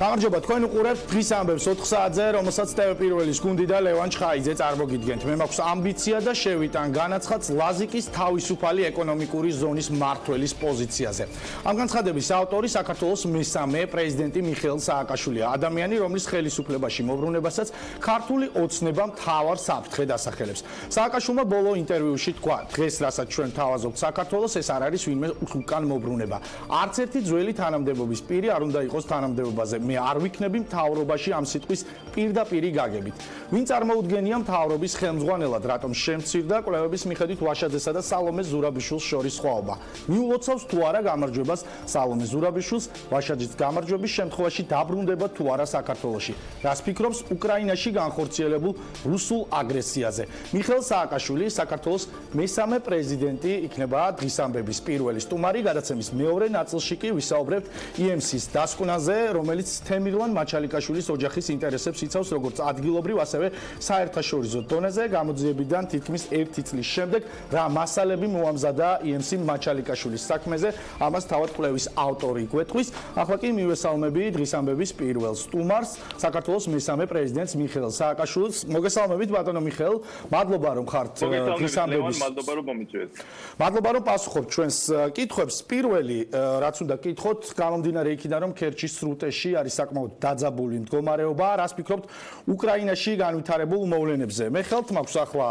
გამარჯობა, თქვენ უყურებთ დღის ამბებს 4 საათზე, რომელსაც Pirvelis გუნდი და ლევან ჩხაიძე წარმოგიდგენთ. მე მაქვს ამბიცია და შევიტან განაცხადს ლაზიკის თავისუფალი ეკონომიკური ზონის მმართველის პოზიციაზე. ამ განცხადების ავტორი საქართველოს მესამე პრეზიდენტი მიხეილ სააკაშვილია, ადამიანი, რომლის ხელისუფლებაში მოbrunებასაც ქართული ოცნება მთავარ საფრთხედ ასახელებს. სააკაშვილმა ბოლო ინტერვიუში თქვა, დღეს რასაც ჩვენ თავაზობთ საქართველოს, ეს არ არის ვინმე უკან მოbrunება. არც ერთი ძველი თანამდებობის პირი არ უნდა იყოს თანამდებობაზე. მე არ ვიქნები მთავრობაში ამ სიტყვის პირდაპირი გაგებით. ვინ წარმოუდგენია მთავრობის ხელმძღვანელად, რატომ შემცირდა კვლევების მიხედვით ვაშაძესა და სალომე ზურაბიშვილს შორის სხვაობა. მიულოცავს თუ არა გამარჯვებას სალომე ზურაბიშვილს, ვაშაძის გამარჯვების შემთხვევაში დაბრუნდება თუ არა საქართველოში. რას ფიქრობს უკრაინაში განხორციელებულ რუსულ აგრესიაზე. მიხეილ სააკაშვილი საქართველოს მესამე პრეზიდენტი იქნება დღის ამბების პირველი სტუმარი, გადაცემის მეორე ნაწილში კი ვისაუბრებთ EMC-ის დასკვნაზე, რომელიც თემირლან მაჩალიკაშვილის ოჯახის ინტერესებს იცავს როგორც ადგილობრივ, ასევე საერთაშორისო დონეზე. გამოძიებიდან თითქმის 1 წლის შემდეგ რა მასალები მოამზადა EMC მაჩალიკაშვილის საქმეზე, ამას თავად კვლევის ავტორი გვეტყვის. ახლა კი მივესალმები დღის ამბების პირველ სტუმარს, საქართველოს მესამე პრეზიდენტს მიხეილ სააკაშვილს. მოგესალმებით ბატონო მიხეილ, მადლობა რომ ხართ დღის ამბების. მადლობა რომ მომიწვიეთ. მადლობა რომ პასუხობთ ჩვენს კითხვებს. პირველი რაც უნდა გკითხოთ, გამომდინარე იქიდან რომ ქერჩის სრუტეში არის საკმაოდ დაძაბული მდგომარეობა, რას ფიქრობთ უკრაინაში განვითარებულ მოვლენებზე. მე ხელთ მაქვს ახლა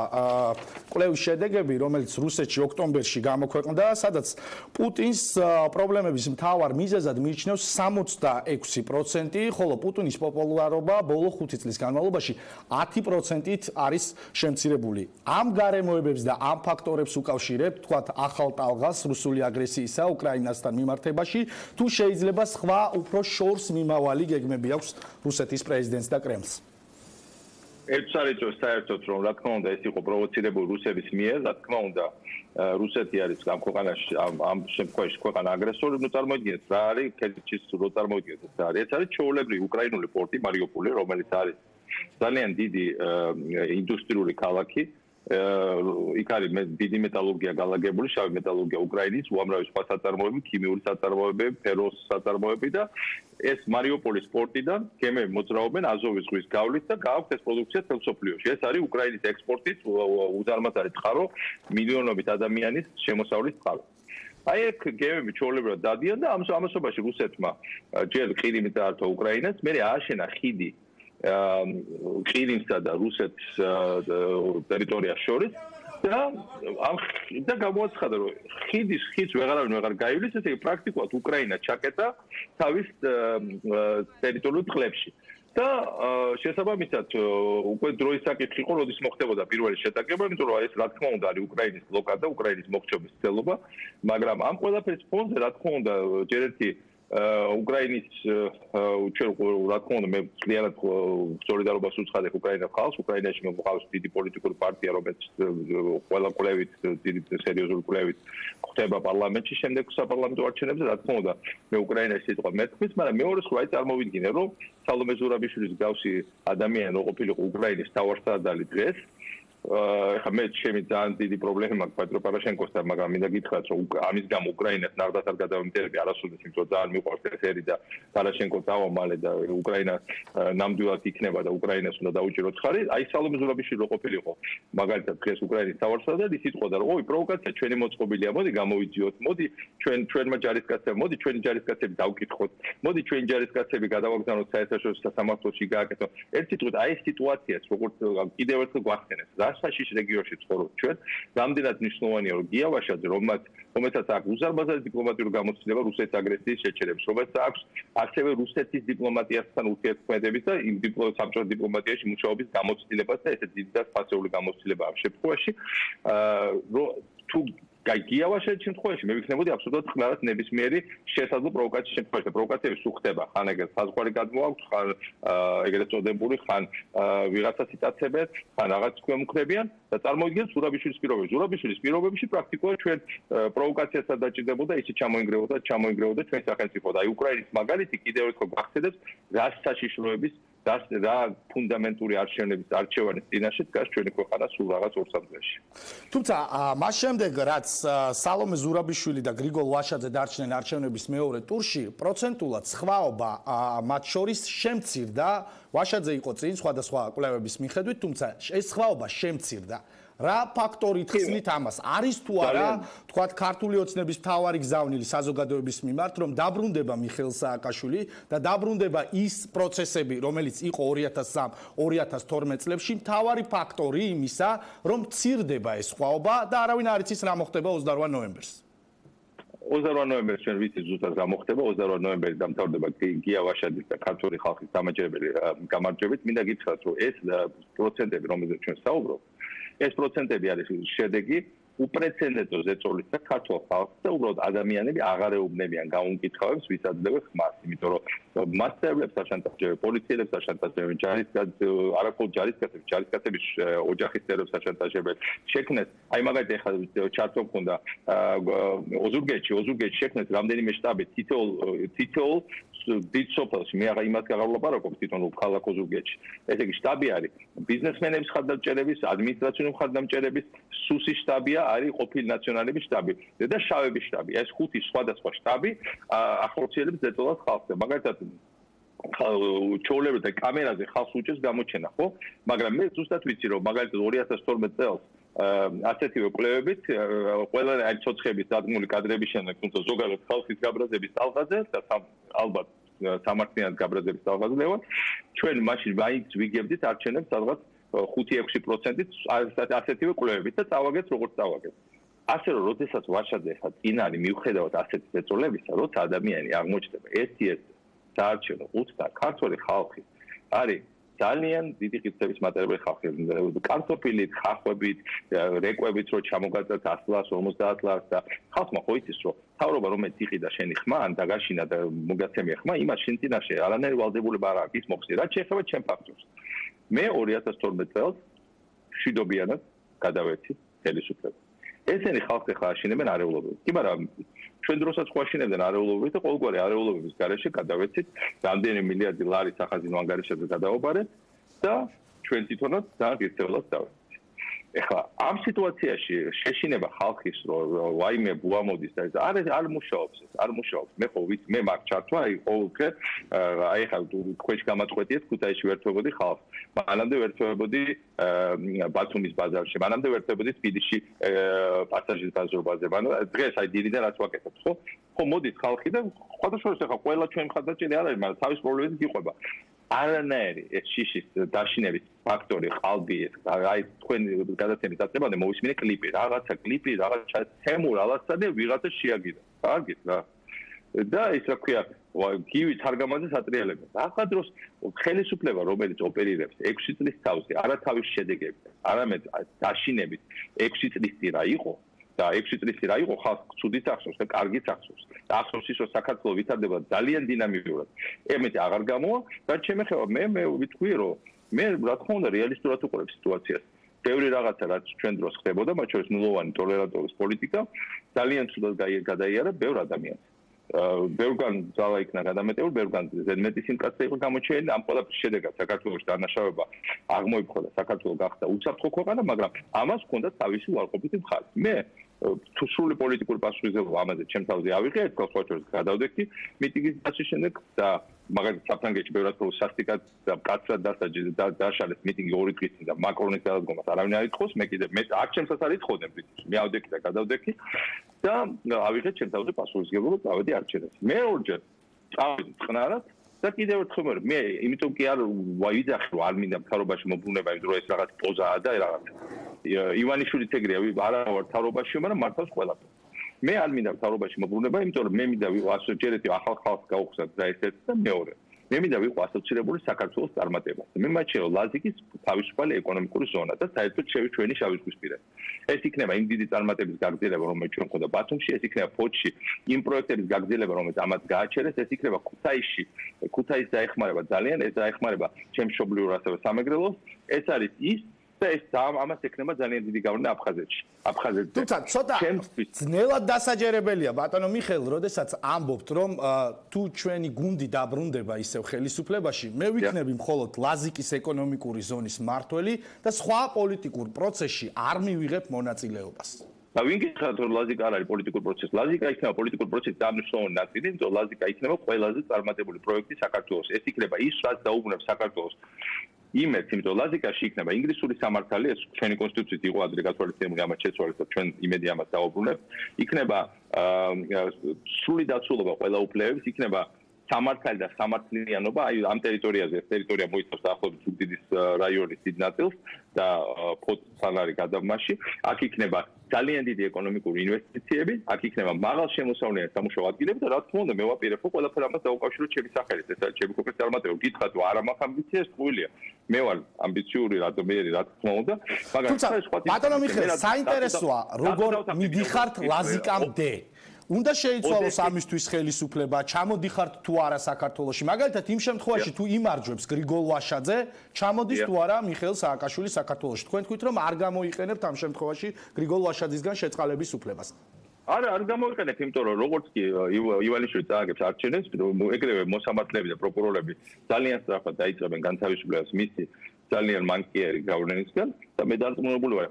კვლევის შედეგები, რომელიც რუსეთში ოქტომბერში გამოქვეყნდა, სადაც პუტინს პრობლემების მთავარ მიზეზად მიიჩნევს 66%, ხოლო პუტინის პოპულარობა ბოლო 5 წლის განმავლობაში 10%-ით არის შემცირებული. ამ გარემოებებს და ამ ფაქტორებს უკავშირებთ, თქვათ, ახალ ტალღას რუსული აგრესიისა უკრაინასთან მიმართებაში, თუ შეიძლება სხვა უფრო შორს მიმავალი გეგმები აქვს რუსეთის პრეზიდენტს და კრემლს. ერთს არის საერთოდ რომ რა თქმა უნდა ეს იყო პროვოცირებული რუსების მიერ, რა თქმა უნდა რუსეთი არის ამ ქვეყანაში ამ შემთხვევაში ქვეყანა აგრესორი, ნუ წარმოიდგინეთ რა არის ქერჩის რო წარმოიდგინეთ რა არის. ეს არის ჩვეულებრივი უკრაინული პორტი მარიუპოლი, რომელიც არის ძალიან დიდი ინდუსტრიული ქალაქი. იქ არის დიდი მეტალურგია განლაგებული, შავი მეტალურგია უკრაინის, უამრავი სხვა საწარმოები, ქიმიური საწარმოებები, ფეროს საწარმოები და ეს მარიუპოლის პორტიდან გემები მოძრაობენ აზოვის ზღვის გავლით და გააქვთ ეს პროდუქცია მთელ მსოფლიოში. ეს არის უკრაინის ექსპორტის უზარმაზარი წყარო, მილიონობით ადამიანის შემოსავლის წყარო. აი ეგ გემები ჩვეულებრივად დადიან და ამასობაში რუსეთმა ჯერ ყირიმი დაართვა უკრაინას, მერე ააშენა ხიდი ყირიმსა და რუსეთის ტერიტორიას შორის და გამოაცხადა რომ ხიდს ვეღარავინ ვეღარ გაივლის, ესე იგი პრაქტიკულად უკრაინა ჩაკეტა თავის ტერიტორიულ წყლებში. და შესაბამისად უკვე დროის საკითხი იყო, როდის მოხდებოდა პირველი შეტაკება, იმიტომ რომ ეს რა თქმა უნდა არის უკრაინის ბლოკადა, უკრაინის მოხდომის ცდილობა, მაგრამ ამ ყველაფრის ფონზე რა თქმა უნდა ჯერ ერთი უკრაინის ჩვენ რა თქმა უნდა მე ძალიანად სოლიდარობას უცხადებ უკრაინას ხალხს. უკრაინაში მოყავს დიდი პოლიტიკური პარტია, რომელიც ყველა კვლევით, დიდი სერიოზული კვლევით ხდება პარლამენტში, შემდეგ საპარლამენტო არჩევნებზე. რა თქმა უნდა მე უკრაინაში სიტყვა მეთქმის, მაგრამ მეორე სხვა წარმოვიდგინე, რომ სალომე ზურაბიშვილის გავსი ადამიანი რო ყოფილიყო უკრაინის თავარსარდალი დღეს. ეხლა მე ჩემი ძალიან დიდი პრობლემა მაქვს პეტრო პოროშენკოსთან, მაგრამ მინდა გითხრათ, რომ ამის გამო უკრაინას ნახდათ არ გადავიმტერები არასოდეს, იმიტომ რომ ძალიან მიყვარს ეს ერი და პოროშენკო დავა მალე და უკრაინა ნამდვილად იქნება და უკრაინას უნდა დაუჭიროთ ხარი. აი სალომე ზურაბიშვილი რო ყოფილიყო მაგალითად დღეს უკრაინის თავარსარდალი, ის იტყოდა რომ ой პროვოკაცია ჩვენი მოწყობილია, მოდი გამოვიძიოთ, მოდი ჩვენმა ჯარისკაცებმა, მოდი ჩვენი ჯარისკაცები დავკითხოთ, მოდი ჩვენი ჯარისკაცები გადავაგზავნოთ საერთაშორისო სამართლოში გააკეთოთ. ერთ სიტყვით აი ეს სიტუაციაც როგორც კიდევ ერთხელ გვახსენეს რასაშიშ რეგიონში ცხოვრობთ ჩვენ, რამდენად მნიშვნელოვანია რომ გია ვაშაძე, რომელსაც აქვს უზარმაზარი დიპლომატიური გამოცდილება რუსეთის აგრესიის შეჩერების, რომელსაც აქვს ასევე რუსეთის დიპლომატიასთან ურთიერთქმედების და იმ საბჭოთა დიპლომატიაში მუშაობის გამოცდილებას და ესეც დიდი და სპეციალური გამოცდილება ამ შემთხვევაში თუ გაიგიავაშეთ შემთხვევაში მე ვიქნებოდი აბსოლუტურად წყნარად ნებისმიერი შესაძლო პროვოკაციის შემთხვევაში და პროვოკაციები სულ ხდება, ხან ეგრეთ საზღვარი გადმოაქვთ, ხან ეგრეთ წოდებული, ხან ვიღაცას იტაცებენ, ხან რაღაც ქვემუქრებიან და წარმოიდგინეთ ზურაბიშვილის პირობებში. ზურაბიშვილის პირობებში პრაქტიკულად ჩვენ პროვოკაციასაც დაჭირდებოდა, ისე ჩამოინგრევოდა ჩვენ სახელმწიფო და აი უკრაინის მაგალითი კიდევ ერთხელ გახსენებს რას საშიშროების რა ფუნდამენტური არჩევანის წინაშე დგას ჩვენი ქვეყანა სულ რაღაც 2-3 დღეში. თუმცა მას შემდეგ რაც სალომე ზურაბიშვილი და გრიგოლ ვაშაძე დარჩნენ არჩევნების მეორე ტურში, პროცენტულად სხვაობა მათ შორის შემცირდა. ვაშაძე იყო წინ სხვადასხვა კვლევების მიხედვით, თუმცა ეს სხვაობა შემცირდა. რა ფაქტორით ხსნით ამას? არის თუ არა, თქვათ, ქართული ოცნების მთავარი გზავნილი საზოგადოების მიმართ, რომ დაბრუნდება მიხეილ სააკაშვილი და დაბრუნდება ის პროცესები, რომელიც იყო 2003-2012 წლებში, მთავარი ფაქტორი იმისა, რომ მცირდება ეს სხვაობა და არავინ არ იცის რა მოხდება 28 ნოემბერს. 28 ნოემბერს ჩვენ ვიცით ზუსტად რა მოხდება. 28 ნოემბერს დამთავრდება გია ვაშაძის და ქართული ხალხის დამაჯერებელი გამარჯვებით. მინდა გითხრათ, რომ ეს პროცენტები, რომელზეც ჩვენ საუბრობთ, ეს პროცენტები არის შედეგი უპრეცედენტო ზეწოლის და ქართულ ხალხს და უბრალოდ ადამიანები აღარ ეუბნებიან გაუმკითხავებს ვისაძლებენ ხმას, იმიტომ რომ მასწავლებლებს აშანტაჟებენ, პოლიციელებს აშანტაჟებენ, ჯარისკაცების ოჯახის წევრებს აშანტაჟებენ. შექმნეს, აი მაგალითად ეხლა ჩართო მქონდა ოზურგეთში შექმნეს რამდენიმე შტაბი თითოეულ დიდ სოფელში. მე აღარ იმას გაღავლაპარაკობ თვითონ ქალაქ ოზურგეთში. ესე იგი შტაბი არის ბიზნესმენების ხარდამჭერების, ადმინისტრაციული ხარდამჭერების, სუსის შტაბია, არის ყოფილი ნაციონალების შტაბი და შავების შტაბი. ეს 5 სხვადასხვა შტაბი ახორციელებს ზეწოლას ხალხს. მაგალითად ჩაოლებდა კამერაზე ხალხს უჭერს გამოჩენა, ხო? მაგრამ მე ზუსტად ვიცი, რომ მაგალითად 2012 წელს ასეთივე კვლევებით ყველა აი ცოცხების დადგმული კადრების შემდეგ, თუმცა ზოგადად ხალხის გაბრაზების ტალღაზე და ალბათ სამართლიანად გაბრაზების ტალღაზე ლევან, ჩვენ მაშინ მაინც ვიგებდით არჩევნებს სადღაც 5-6%-ით ასეთივე კვლევებით და წავაგეთ როგორც წავაგეთ. ასე რომ როდესაც ვაშაძე ხა წინ არის მიუხედავად ასეთი ზეწოლებისა, როცა ადამიანი აღმოჩნდება ერთ-ერთ საარჩევნო ყუთსა, ქართული ხალხი არის ძალიან დიდი ყიცების მატარებელი ხალხი. კარტოფილით, ხახვებით, რეკვებით რო ჩამოგაწევთ 100 ლარს, 50 ლარს და ხალხმა ხო იცის, რომ თავრობა რომელიც იყიდა შენი ხმა, ან დაგაშინა და მოგაცემია ხმა, იმას შენ წინაშე არანაირი ვალდებულება არ აქვს, ის მოხსნი. რაც შეეხება ჩემ ფაქტორს. მე 2012 წელს მშვიდობიანად გადავეცი ხელისუფლება. ესენი ხალხი ხა აშინებენ არეულობებით. კი, მაგრამ ჩვენ დროსაც ხო აშინებდნენ არეულობებით და ყოველგვარი არეულობების გარეშე გადავეცით რამდენი მილიარდი ლარის ახაზინო ანგარიშებზე გადავაბარეთ და ჩვენ თვითონაც ძალიან ღირსეულად დავეცით. ეხლა ამ სიტუაციაში შეშინება ხალხის რომ ვაიმე ბუამოდის და არ მუშაობს ეს, არ მუშაობს. მე ხო ვიცი, მე მაგ ჩართვა, აი ყოველდღე აი ხა თქვენში გამაწყვეტიეთ ქუთაისში ვერთვებოდი ხალხს. მანამდე ვერთვებოდი ბათუმის ბაზარში, მანამდე ვერთვებოდი თბილისში პასაჟის გაზრობაზე. დღეს აი დილიდან რაც ვაკეთებ, ხო? ხო მოდით ხალხი და სხვადასხვა ხა ყველა ჩვენ მხარდაჭერი არ არის, მაგრამ თავის პრობლემებით გიყვება. არანაირი ეს შიშის დაშინების ფაქტორი ყალბი ეს აი თქვენ გადაცემის დაწყებამდე მოვისმინე კლიპი, რაღაცა კლიპი, რაღაცა თემურ ალასა და ვიღაცა შეაგიდა. კარგით რა. და ის რა ქვია, გივი თარგამაზე სატრიალებდა. ახლა დროს ხელისუფლება რომელიც ოპერირებს 6 წლის თავზე, არა თავის შედეგებით, არამედ დაშინებით 6 წლის წინ რა იყო და 6 წლის წინ რა იყო ხალხს ცუდით ახსოვს და კარგით ახსოვს. და ახსოვს ის რომ საქართველოს ვითარდება ძალიან დინამიკურად. ემეთი აღარ გამოვა და ჩემი ხევა მე ვიტყვი რომ მე რა თქმა უნდა რეალისტურად უყურებ სიტუაციას. ბევრი რაღაცა რაც ჩვენ დროს ხდებოდა, მათ შორის ნულოვანი ტოლერანტობის პოლიტიკა ძალიან ცუდად გადაიარა ბევრ ადამიანს. ბევრგან ძალა იქნა გადამეტებული, ბევრგან ზედმეტი სიმკაცრე იყო გამოჩენილი. ამ ყველაფრის შედეგად საქართველოს დანაშაულება აღმოიფხო და საქართველო გახდა უსაფრთხო ქვეყანა, მაგრამ ამას ჰქონდა თავისი უარყოფითი მხარე. მე თუ სრული პოლიტიკური პასუხისმგებლობა ამაზე ჩემ თავზე ავიღე, ეს გასვაჭროს გადავდექი მიტინგის დასის შემდეგ და მაგალითად საფრანგეთში ბევრად უფრო სასტიკად და მკაცრად დაშალეს მიტინგი 2 დღის წინ და მაკრონის გადადგომას არავინ არ ითხოვს, მე აქ ჩემსაც არ ითხოვდნენ ბრიტანეთში. მე ავდექი და გადავდექი და ავიღე ჩემ თავზე პასუხისმგებლობა წავედი არჩევნებში. მე ორჯერ წავედი წყნარად და კიდევ ერთხელ მე იმიტომ კი არ ვიძახი რომ არ მინდა მთავრობაში მოbrunება, იმ დროს ეს რაღაც პოზაა და რაღაც ივანიშვილიც ეგრეა, არა ვარ მთავრობაში, მაგრამ მართავს ყველაფერს. მე არ მინდა მთავრობაში მოbrunება, იმიტომ რომ მე მინდა ვიყო ასოციირებული ახალ ხალხს გაუხსნათ და ესეც და მეორე. მე მინდა ვიყო ასოცირებული საქართველოს წარმატებას. მე მაჩეო ლაზიკის თავისუფალი ეკონომიკური ზონა და საერთოდ ჩვენი შავი ზღვისპირა. ეს იქნება იმ დიდი წარმატების გაგრძელება, რომელიც ჩვენ ხოდა ბათუმში, ეს იქნება ფოთში, იმ პროექტების გაგრძელება, რომელიც ამათ გააჩერეს, ეს იქნება ქუთაისში. ქუთაისს დაეხმარება ძალიან, ეს დაეხმარება ჩემს მშობლიურ ასევე სამეგრელოს. ეს არის ის და ეს ამას ექნება ძალიან დიდი გავლენა აფხაზეთში. აფხაზეთზე. თუმცა ცოტა ძნელად დასაჯერებელია ბატონო მიხეილ, როდესაც ამბობთ, რომ თუ ჩვენი გუნდი დაბრუნდება ისევ ხელისუფლებაში, მე ვიქნები მხოლოდ ლაზიკის ეკონომიკური ზონის მმართველი და სხვა პოლიტიკურ პროცესში არ მივიღებ მონაწილეობას. და ვინ გითხრათ რომ ლაზიკა არ არის პოლიტიკური პროცესი? ლაზიკა იქნება პოლიტიკური პროცესის დამნაშავე ნაწილი, იმიტომ რომ ლაზიკა იქნება ყველაზე წარმატებული პროექტი საქართველოს. ეს იქნება ის, რაც დაუბრუნებს საქართველოს იმედს, იმიტომ რომ ლაზიკაში იქნება ინგლისური სამართალი, ეს ჩვენი კონსტიტუციით იყო ადრე გათვალისწინებული, ამას შეცვალეს და ჩვენ იმედი ამას დაუბრუნებთ. იქნება სრული დაცულობა ყველა უფლებების, იქნება სამართალი და სამართლიანობა, აი ამ ტერიტორიაზე, ეს ტერიტორია მოიცავს დაახლოებით ზუგდიდის რაიონის დიდ ნაწილს და ფოთთან არის გადამაში. აქ იქნება ძალიან დიდი ეკონომიკური ინვესტიციები, აქ იქნება მაღალშემოსავლიანი სამუშაო ადგილები და რა თქმა უნდა, მე ვაპირებ ყველაფერ ამას დაუკავშიროთ ჩემი სახელით. ეს არის ჩემი კონკრეტული წარმატება. გითხრათ რომ არა მაქვს ამბიცია, ეს ტყუილია. მე ვარ ამბიციური, რატომიერი, რა თქმა უნდა, მაგრამ ბატონო მიხეილ, საინტერესოა, როგორ მიდიხართ ლაზიკამდე. უნდა შეიცვალოს ამისთვის ხელისუფლება, ჩამოდიხართ თუ არა საქართველოში. მაგალითად, იმ შემთხვევაში თუ იმარჯვებს გრიგოლ ვაშაძე, ჩამოდის თუ არა მიხეილ სააკაშვილი საქართველოში. თქვენ თქვით რომ არ გამოიყენებთ ამ შემთხვევაში გრიგოლ ვაშაძისგან შეწყალების უფლებას. არ გამოიყენებ, იმიტომ რომ როგორც კი ივანიშვილი წააგებს არჩევნებს, ეგრევე მოსამართლეები და პროკურორები ძალიან სწრაფად დაიწყებენ განთავისუფლებას მისი ძალიან მანკიერი გავლენისგან და მე დარწმუნებული ვარ,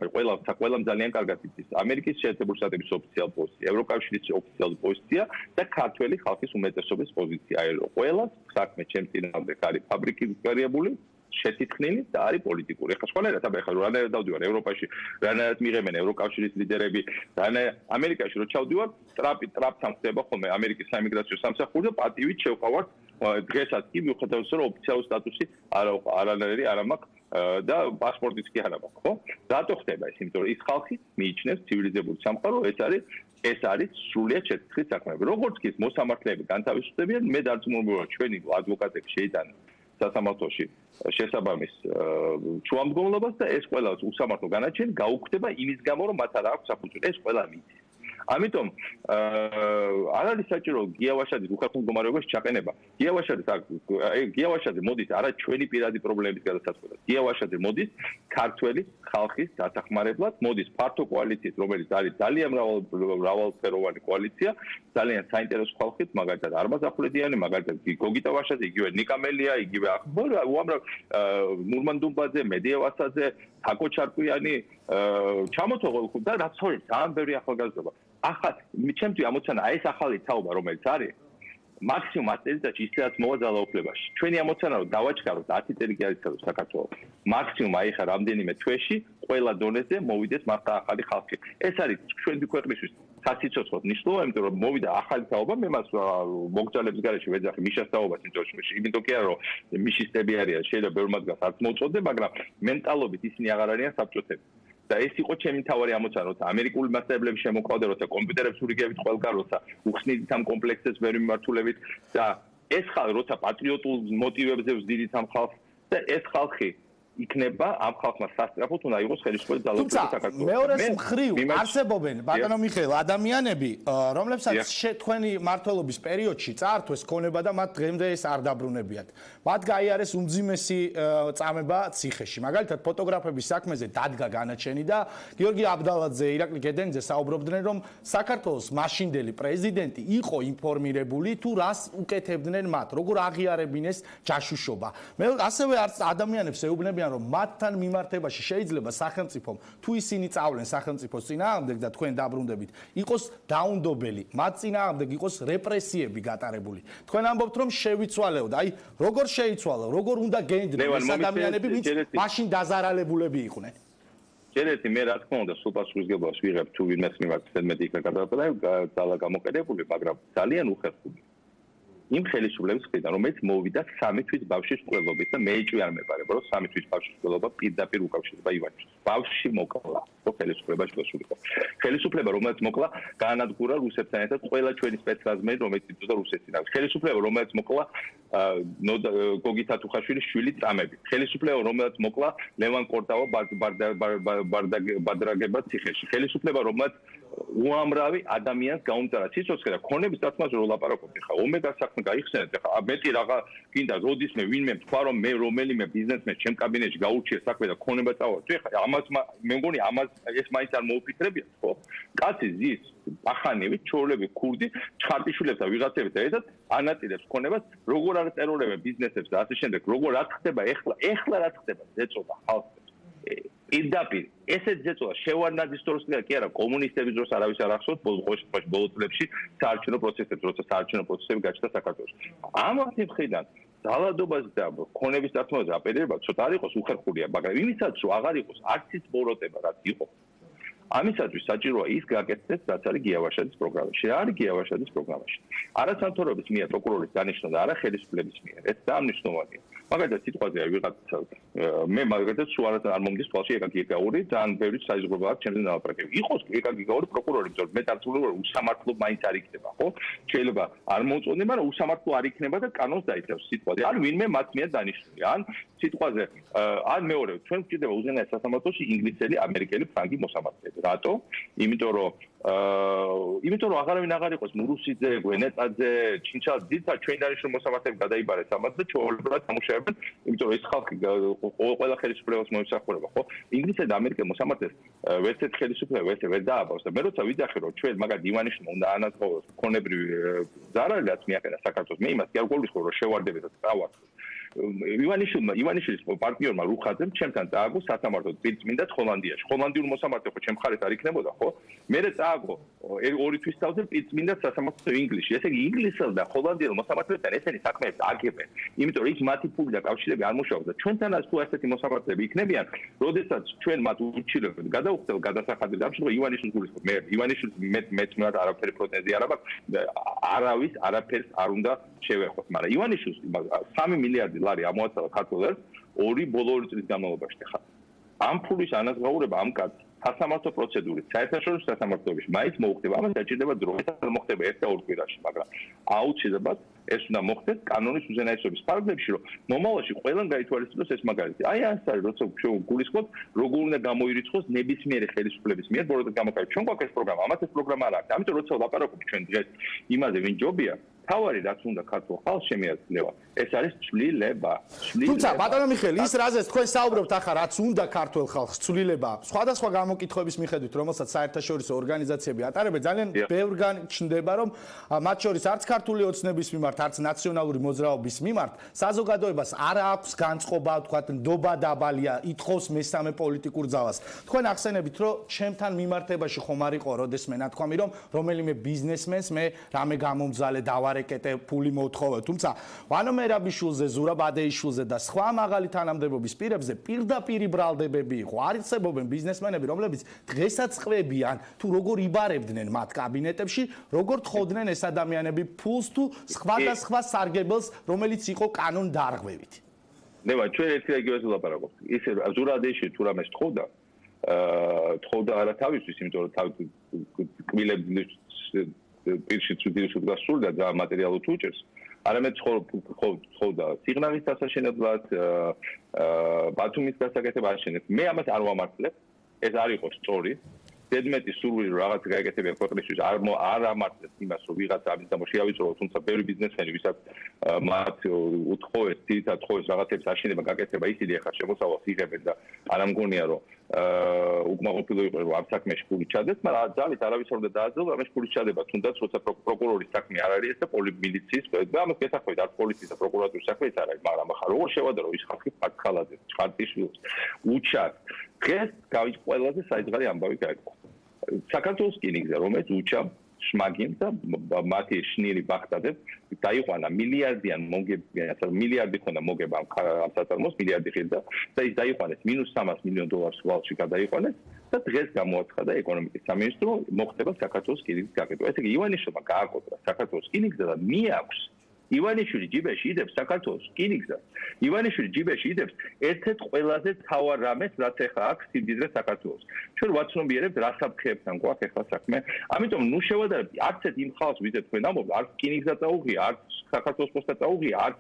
ყველამ ძალიან კარგად იცის ამერიკის შეერთებული შტატების ოფიციალური პოზიცია, ევროკავშირის ოფიციალური პოზიცია და ქართველი ხალხის უმეტესობის პოზიცია. აი რომ ყველას საქმე ჩემს წინააღმდეგ არის ფაბრიკის გარიებული შეთითხნილი და არის პოლიტიკური. ეხლა სხვანაირად აბა რანაირად დავდივარ ევროპაში, რანაირად მიღებენ ევროკავშირის ლიდერები, ამერიკაში რო ჩავდივარ, ტრაპთან ხდება ხოლმე ამერიკის საიმიგრაციო სამსახური და პატივით შევყავართ დღესაც კი მიუხედავად იმისა, რომ ოფიციალური სტატუსი არანაირი არ მაქვს და პასპორტიც კი არ მაქვს, ხო? რატო ხდება ეს? იმიტომ რომ ის ხალხი მიიჩნევს ცივილიზებული სამყარო, ეს არის სრულიად შეთქმის საქმეები. როგორც კი მოსამართლეები განთავისუფლებიან, მე დარწმუნებული ვარ, ჩვენი ადვოკატები შეიტანენ სასამართლოში შესაბამის შუამდგომლობას და ეს ყველა უსამართლო განაჩენი გაუქმდება იმის გამო, რომ მათ არ აქვს საფუძველი. ეს ყველა მითი. ამიტომ არ არის საჭირო გიავაშაძის უხერხემლო მდგომარეობაში ჩაყენება. გიავაშაძე მოდის არა ჩვენი პირადი პრობლემების გადასაწყვეტად. გიავაშაძე მოდის ქართველი ხალხის დასახმარებლად, მოდის ფართო კოალიციის, რომელიც არის ძალიან მრავალფეროვანი კოალიცია, ძალიან საინტერესო ხალხით, მაგალითად არმაზ ახვლედიანი, მაგალითად გოგიტა ვაშაძე, იგივე ნიკამელია, იგივე უამრავ მურმან დუმბაძე, მედია ვასაძე, თაკო ჩარკვიანი, ჩამოთვალ და რაც სწორედ ძალიან ბევრი ახალგაზრდობა. ახლა ჩემთვის ამოცანა ეს ახალი თაობა რომელიც არის მაქსიმუმ 10 წელიწადში ისედაც მოვაძალა უფლებაში. ჩვენი ამოცანა რომ დავაჩქაროთ 10 წელი კი არის საქართველოს. მაქსიმუმ აი ხა რამდენიმე თვეში ყველა დონეზე მოვიდეს მართლა ახალი ხალხი. ეს არის ჩვენი ქვეყნისთვის საციცოცხლო ნიშნულობა, იმიტომ რომ მოვიდა ახალი თაობა, მე მას მოგზაურების გარეშე ვეძახი მიშას თაობას, იმიტომ კი არა რომ მიშისტები არიან, შეიძლება ბევრ მათგანს არც მოუწოდე, მაგრამ მენტალობით ისინი აღარ არიან საბჭოთები. და ეს იყო ჩემი თავარი ამოცანა, როცა ამერიკული მასშტაბებში შემოყავდა, როცა კომპიუტერებს ურიგებით ყველგან, როცა უხსნიდით ამ კომპლექსებს ვერ მიმართულებით და ეს ხალხი როცა პატრიოტულ მოტივებზე ვზდიდით ამ ხალხს და ეს ხალხი იქნება ამ ხალხმა სასწრაფოდ უნდა იყოს ხელისუფლების ძალაუფლება საქართველოს. მეორეს მხრივ არსებობენ ბატონო მიხეილ ადამიანები, რომლებსაც თქვენი მმართველობის პერიოდში წაართვეს ქონება და მათ დღემდე ეს არ დაბრუნებიათ. მათ გაიარეს უმძიმესი წამება ციხეში. მაგალითად ფოტოგრაფების საქმეზე დადგა განაჩენი და გიორგი აბდალაძე, ირაკლი გედენიძე საუბრობდნენ, რომ საქართველოს მაშინდელი პრეზიდენტი იყო ინფორმირებული თუ რას უკეთებდნენ მათ, როგორ აღიარებინეს ჯაშუშობა. მე ასევე ადამიანებს ეუბნებიან რომ მათთან მიმართებაში შეიძლება სახელმწიფომ თუ ისინი წავლენ სახელმწიფოს წინააღმდეგ და თქვენ დაბრუნდებით იყოს დაუნდობელი, მათ წინააღმდეგ იყოს რეპრესიები გატარებული. თქვენ ამბობთ რომ შევიცვალეოდ, აი როგორ შეიცვალო, როგორ უნდა გენდრონ ეს ადამიანები, ვინც მაშინ დაზარალებულები იყვნენ. შეიძლება მე რა თქმა უნდა სულ პასუხისმგებლობას ვიღებ თუ ვინმეს მიმართ თემეთი იქნა გადაყენება გამოყენებული, მაგრამ ძალიან უხერხული. იმ ხელისუფლების მხრიდან, რომელიც მოვიდა 3 თვის ბავშვის ყრილობით და მეიჭვი არ მეპარება, რომ 3 თვის ბავშვის ყრილობა პირდაპირ უკავშირდება ივანიშვილს. ბავშვი მოკლა, რომ ხელისუფლებაში გასულიყო. ხელისუფლება, რომელიც მოკლა, გაანადგურა რუსეთთან ერთად ყველა ჩვენი სპეცრაზმები, რომელიც იბრძოდა რუსეთთან. ხელისუფლება, რომელიც მოკლა გოგიტა თუხაშვილის შვილი წამები. ხელისუფლება, რომელიც მოკლა ლევან კორტავა ბადრაგება ციხეში. ხელისუფლება, რომელიც უამრავი ადამიანს გაუმწარა სიცოცხლე და ქონების დაცმას რო ლაპარაკობთ ხა ომეგა საქმე გაიხსენეთ ხა მეტი რაღა გინდა როდისმე ვინმე თქვა რომ მე რომელიმე ბიზნესმენს ჩემ კაბინეტში გაურჩიე საქმე და ქონება წავალ ხა ამას მე მგონი ამას ეს მაინც არ მოუფიქრებიათ ხო კაცი ზის ახანივით ჩორლები ქურდი ჩხარტიშვილებს და ვიღაცებთან ერთად ანაწილებს ქონებას როგორ არ ტერორებენ ბიზნესებს და ასე შემდეგ როგორ რა ხდება ეხლა რა ხდება ზეწოლა ხალხს პირდაპირ ესეთ ზეწოლა შევარდნაძის დროს კი არა კომუნისტების დროს არავის არ ახსოვს ბოლო წლებში საარჩევნო პროცესებს როცა საარჩევნო პროცესები გაჩნდა საქართველოში ამას მხრიდან ძალადობას და ქონების დაცმაზე აპელირება ცოტა არ იყოს უხერხულია მაგრამ იმისაც რომ აღარ იყოს არც ის ბოროტება რაც იყო ამისათვის საჭიროა ის გაკეთდეს რაც არის გიავაშაძის პროგრამაში რა არის გიავაშაძის პროგრამაში არა სამთავრობის მიერ პროკურორის დანიშნვა და არა ხელისუფლების მიერ ეს დაამნიშნავია მაგალითად სიტყვაზე ვიღაცა მე მაგალითად სულ არ მომდის თვალში ეკაგიგაური ძალიან ბევრი საიზღვრება აქვს ჩემზე ნალაპარაკები იყოს ეკაგიგაური პროკურორი ბრძოლ მე დარწმუნებული ვარ უსამართლო მაინც არ იქნება ხო შეიძლება არ მოუწოდნე მაგრამ უსამართლო არ იქნება და კანონს დაიცავს სიტყვაზე ან ვინმე მათ მიერ დანიშნული ან სიტყვაზე ან მეორე ჩვენ გვჭირდება უზენაეს სასამართლოში ინგლისელი ამერიკელი ფრანგი მოსამართლეები რატო იმიტომ რომ აღარავინ აღარ იყოს მურუსიძე გვენეტაძე ჩინჩაძიცა ჩვენ დანიშნულ მოსამართლეებს გადაიბარეს ამას და ჩვეულებრივად ამუშავებენ იმიტომ რომ ეს ხალხი ყველა ხელისუფლებას მოემსახურება ხო ინგლისელი და ამერიკელი მოსამართლეს ვერცეთ ხელისუფლება ვერ დააბავს და მე როცა ვიძახე რომ ჩვენ მაგალითად ივანიშვილმა უნდა ანაზღაუროს ქონებრივი ზარალი რაც მიაყენა საქართველოს მე იმას კი არ გულისხმობ რომ შევარდებით და წავარდ ივანიშვილის პარტნიორმა რუხაძემ ჩემთან წააგო სასამართლო პირწმინდად ჰოლანდიაში. ჰოლანდიურ მოსამართლე ხო ჩემ მხარეს არ იქნებოდა, ხო? მერე წააგო ორი თვის თავზე პირწმინდად სასამართლო ინგლისში. ესე იგი ინგლისელ და ჰოლანდიელ მოსამართლებთან ესენი საქმეებს აგებენ. იმიტომ რომ ის მათი ფული და კავშირები არ მუშაობს და ჩვენთანაც თუ ასეთი მოსამართლეები იქნებიან, როდესაც ჩვენ მათ ურჩილებთ გადაუხდელ გადასახადი და ამ შემთხვევაში ივანიშვილს გულისხმობ. მე ივანიშვილს მეც არაფერი პრეტენზია არ აქვს. არავის არაფერს არ უნდა შევეხოთ, მაგრამ ივანიშვილს 3 მილიარდი ლარი ამოაცალა ქართველებს 2 ბოლო წლის განმავლობაში ხა. ამ ფულის ანაზღაურება ამ კაცს სასამართლო პროცედურით საერთაშორისო სასამართლოებში მაინც მოუხდება. ამას დაჭირდება დრო. ეს არ მოხდება 1 და 2 კვირაში, მაგრამ აუცილებლად ეს უნდა მოხდეს კანონის უზენაესობის ფარგლებში, რომ მომავალში ყველან გაითვალისწინოს ეს მაგალითი. აი ეს არის, როცა ჩვენ გულისხმობთ, როგორ უნდა გამოირიცხოს ნებისმიერი ხელისუფლების მიერ ბოროტებას გამოკეთება. ჩვენ გვაქვს ეს პროგრამა, ამათ ეს პროგრამა არ აქვს. ამიტომ როცა ვლაპარაკობთ ჩვენ დღეს იმაზე, ვინ ჯობია, თავარი რაც უნდა ქართულ ხალხს შემიაცნევა. ეს არის ცვლილება. თუმცა ბატონო მიხეილ, ის რაზეც თქვენ საუბრობთ ახლა, რაც უნდა ქართულ ხალხს ცვლილება, სხვადასხვა გამოკითხვების მიხედვით, რომელსაც საერთაშორისო ორგანიზაციები ატარებენ, ძალიან ბევრგან ჩნდება, რომ მათ შორის არც ქართული ოცნების მიმართ, არც ნაციონალური მოძრაობის მიმართ საზოგადოებას არ აქვს განწყობა, თქვათ, ნდობა დაბალია, ითხოვს მესამე პოლიტიკურ ძალას. თქვენ ახსენებით, რომ ჩემთან მიმართებაში ხომ არ იყო როდესმე ნათქვამი, რომ რომელიმე ბიზნესმენს მე რამე გამომძალე დავარეკეტე ფული მოთხოვე. თუმცა ვანო მერაბიშვილზე, ზურაბ ადეიშვილზე და სხვა მაღალი თანამდებობის პირებზე პირდაპირი ბრალდებები იყო. არიცებობენ ბიზნესმენები, რომლებიც დღესაც ყვებიან, თუ როგორ იბარებდნენ მათ კაბინეტებში, როგორ თხოვდნენ ეს ადამიანები ფულს თუ სხვადასხვა სარგებელს, რომელიც იყო კანონდარღვევით. ლევან, ჩვენ ერთი რეგიონზე ვლაპარაკობთ. ისე ზურაბ ადეიშვილი თუ რამეს თხოვდა, თხოვდა არა თავისთვის, იმიტომ რომ კბილების პირში ცუდილის უდგასრულდა და მატერიალურად უჭერს. არამედ თხოვდა სიგნალის დასაშენებლად, ბათუმის დასაკეთება აშენებს. მე ამას არ ვამართლებ. ეს არ იყო სწორი. ზედმეტი სურვილი რომ რაღაც გაეკეთებინა ქვეყნისთვის არ ამართლებს იმას რომ ვიღაცა ამის გამო შეავიწროს, თუმცა ბევრი ბიზნესმენი ვისაც მათ უთხოვეს, თითქოს თხოვეს რაღაცებს აშენება, გაკეთება, ისინი ახლა შემოსავალს იღებენ და არ ამგონია რომ უკმაყოფილო იყო რომ ამ საქმეში ფული ჩადეს, მაგრამ ძალით არავის არ უნდა დააძლევოს ამის ფულის ჩადება, თუნდაც როცა პროკურორის საქმე არ არის ეს და მილიციის და ამას გესახვით არ პოლიციის და პროკურატურის საქმეც არ არის, მაგრამ ახლა როგორ შევადარო ის ხალხი ფათქალაძე, ჩხარტიშვილს, უჩას დღეს ყველაზე საიძღარი ამბავი გაიგო. საქართველოს რკინიგზა, რომელიც უჩა შმაგიმ და მათი შნირი ბახტაძე დაიყვანა მილიარდიან მომგებიან, მილიარდი ხონდა მოგება ამ საწარმოს, მილიარდი ხილდა და ის დაიყვანეს -300 მილიონ დოლარს ვალში გადაიყვანეს და დღეს გამოაცხადა ეკონომიკის სამინისტრო მოხდება საქართველოს რკინიგზის გაკეთება. ესე იგი ივანიშვილმა გააკოტრა საქართველოს რკინიგზა და მიაქვს ივანიშვილი ჯიბეში იდებს საქართველოს რკინიგზას. ივანიშვილი ჯიბეში იდებს ერთ-ერთ ყველაზე მთავარ რამეს, რაც ახლა აქვს სიმდიდრე საქართველოს. ჩვენ ვაცნობიერებთ რა საფრთხეებთან გვაქვს ახლა საქმე. ამიტომ ნუ შევადარებთ არც იმ ხალხს, ვიზეთ თქვენ ამბობთ, არც რკინიგზა წაუღია, არც საქართველოს პოსტა წაუღია, არც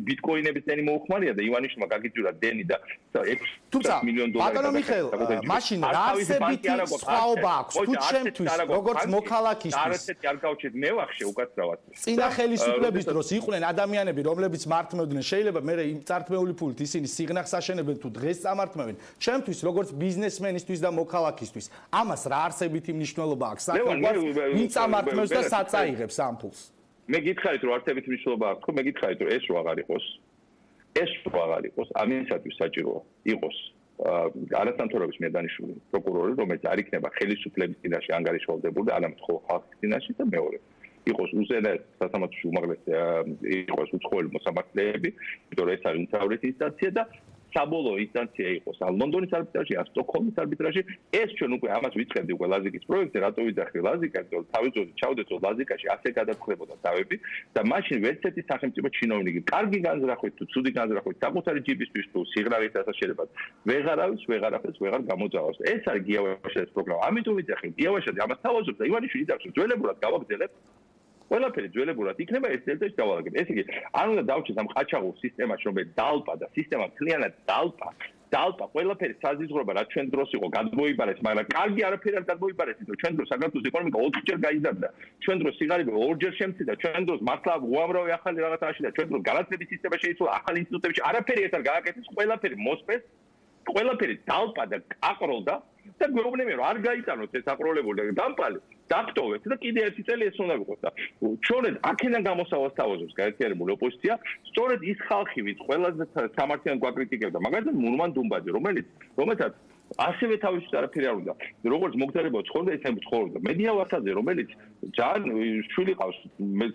ბიტკოინების დენი მოუხმარია და ივანიშვილმა გაგიძურა დენი და 600 მილიონ დოლარი. ბატონო მიხეილ, მაშინ რა არსებითი სხვაობა აქვს თუ ჩემთვის, როგორც მოქალაქისთვის? არ გავჩეთ მე ვახშე უკაცრავად. წინა ხელისუფლების დროს იყვნენ ადამიანები, რომლებიც მართმევდნენ, შეიძლება მე იმ წართმეული ფულით ისინი სიღნაღს აშენებენ თუ დღეს წამართმევენ. ჩემთვის როგორც ბიზნესმენისთვის და მოქალაქისთვის, ამას რა არსებითი მნიშვნელობა აქვს? საქმეგვარს ვინ წამართმევს და საწაიღებს ამ ფულს? მე გითხარით რომ არსებითი მნიშვნელობა აქვს, მე გითხარით რომ ეს რო აღარ იყოს. ეს რო აღარ იყოს, ამისათვის საჭიროა იყოს არასამთავრობო მედანიშვილი პროკურორი, რომელიც არ იქნება ხელისუფლების წინაშე ანგარიშვალდებული, არამედ ხოლმე ხალხის წინაშე და მეორე იყოს უზენაეს სასამართლოში უმაღლესი იყოს უცხოელი მოსამართლეები, იმიტომ რომ ეს არის უმთავრესი ინსტანცია და საბოლოო ინსტანცია იყოს ან ლონდონის არბიტრაჟი, ან სტოკჰოლმის არბიტრაჟი. ეს ჩვენ უკვე ამას ვიწყებდი უკვე ლაზიკის პროექტზე, რატო ვიძახი ლაზიკას, რომ თავის დროზე ჩავდეთ რომ ლაზიკაში ასე გადაწყდებოდა თავები და მაშინ ვერცერთი სახელმწიფო ჩინოვნიკი კარგი განზრახვით თუ ცუდი განზრახვით საკუთარი ჯიბისთვის თუ სიღრაღის დასაშერებად ვეღარ გამოძავავს. ეს არის გიავაშაძის პროგრამა. ამიტომ ვიძახი გიავაშაძე ამას თავაზობს და ივანიშვილი იდავს რომ ძველებურად გავაგზელებ ყველაფერი ძველებურად იქნება ეს წელიწადში დავალაგებ. ეს იგი არ უნდა დავჭირთ ამ ყაჩაღურ სისტემაში, რომელიც დალპა და სისტემა მთლიანად დალპა ყველაფერი საზიზღრობა რაც ჩვენ დროს იყო გადმოიბარეს, მაგრამ კარგი არაფერი არ გადმოიბარეს, იმიტომ ჩვენ დროს საქართველოს ეკონომიკა 4-ჯერ გაიზარდა. ჩვენ დროს სიგარები 2-ჯერ შემცირდა, ჩვენ დროს მართლა უამრავი ახალი რაღაცაში და ჩვენ დროს განათლების სისტემა შეიცვალა, ახალი ინსტიტუტებში არაფერი ეს არ გააკეთეს, ყველაფერი მოსპეს, ყველაფერი დალპა და აყროლდა და გვეუბნებიან რომ არ გაიტანოთ ეს აყროლებული და დამპალი. დაქტოვეთ და კიდე ერთი წელი ეს უნდა ვიყოს და სწორედ აქედან გამოსავალს თავაზობს გაერთიანებული ოპოზიცია, სწორედ ის ხალხი ვინც ყველაზე სამართლიან გვაკრიტიკებდა, მაგალითად მურმან დუმბაძე, რომელსაც ასევე თავის არაფერი არ უნდა. როგორც მოგზაურობა ცხოვრობდა, ისე ცხოვრობდა. მედია ვასაძე, რომელიც ძალიან შვილი ყავს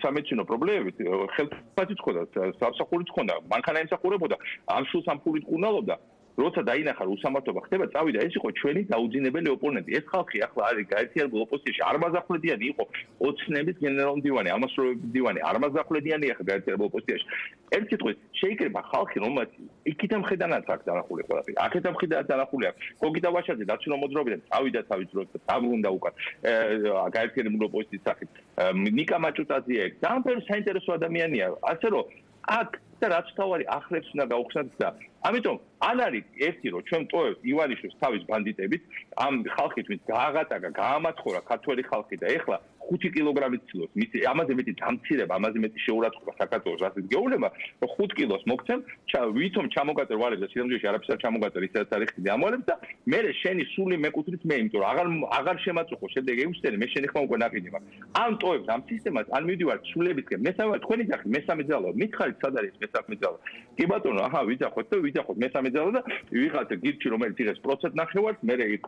სამედიცინო პრობლემებით, ხელფასით ხონდა, სამსახურით ხონდა, მანქანა ემსახურებოდა, ამ შულს ამ ფულით ყუნალობდა. როცა დაინახა რომ უსამართლობა ხდება, წავიდა, ეს იყო ჩვენი დაუძინებელი ოპონენტი. ეს ხალხი ახლა არის გაერთიანებულ ოპოზიციაში, არმაზახვლედიანი იყო ოცნების გენერალ-მდივანი, ამასროების მდივანი, არმაზახვლედიანი ახლა გაერთიანებულ ოპოზიციაში. ერთ სიტყვით, შეიკრება ხალხი, რომელიც იქიდან მხედანაც აქვს დანახული ყველაფერი. აქედან მხედანაც დანახული აქვს. გოგიტა ვაშაძე ნაციონალურ მოძრაობიდან წავიდა თავის დროს და დაბრუნდა უკან გაერთიანებულ ოპოზიციის სახით. ნიკა მაჭუტაძე აქვს. ძალიან ბევრი საინტერესო ადამიანია, ასე რომ აქ და რაც თავარი ახლებს უნდა გაუხსნათ და ამიტომ არ არის ერთი რომ ჩვენ ტოვებთ ივანიშვილს თავის ბანდიტებით ამ ხალხით ვინც გააღატაკა გაამაცხოვრა ქართველი ხალხი და ეხლა 5 კილოგრამით ცილოს მის ამაზე მეტი დამცირება ამაზე მეტი შეურაცხყოფა საქართველოს რასაც გეუბნება რომ 5 კილოს მოგცემ ვითომ ჩამოგაწერ ვალებს და სიამჟეში არაფერს არ ჩამოგაწერ ისაც არის ხიდი ამოვალებს და მე შენი სული მეკუთვნის მე იმიტომ რომ აღარ შემაწუხო შემდეგ ეუსტენი მე შენი ხმა უკვე ნაყიდი მაქვს ამ ტოვებთ ამ სისტემას ან მივდივართ სულებისკენ მესამე თქვენი ძახი მესამე ძალა მითხარით სად არის მესამე ძალა კი ბატონო აჰა ვიძახოთ და ვიძახოთ მესამე ძალა და ვიღაც გირჩი რომელიც იღებს პროცენტ ნახევარს მე იქ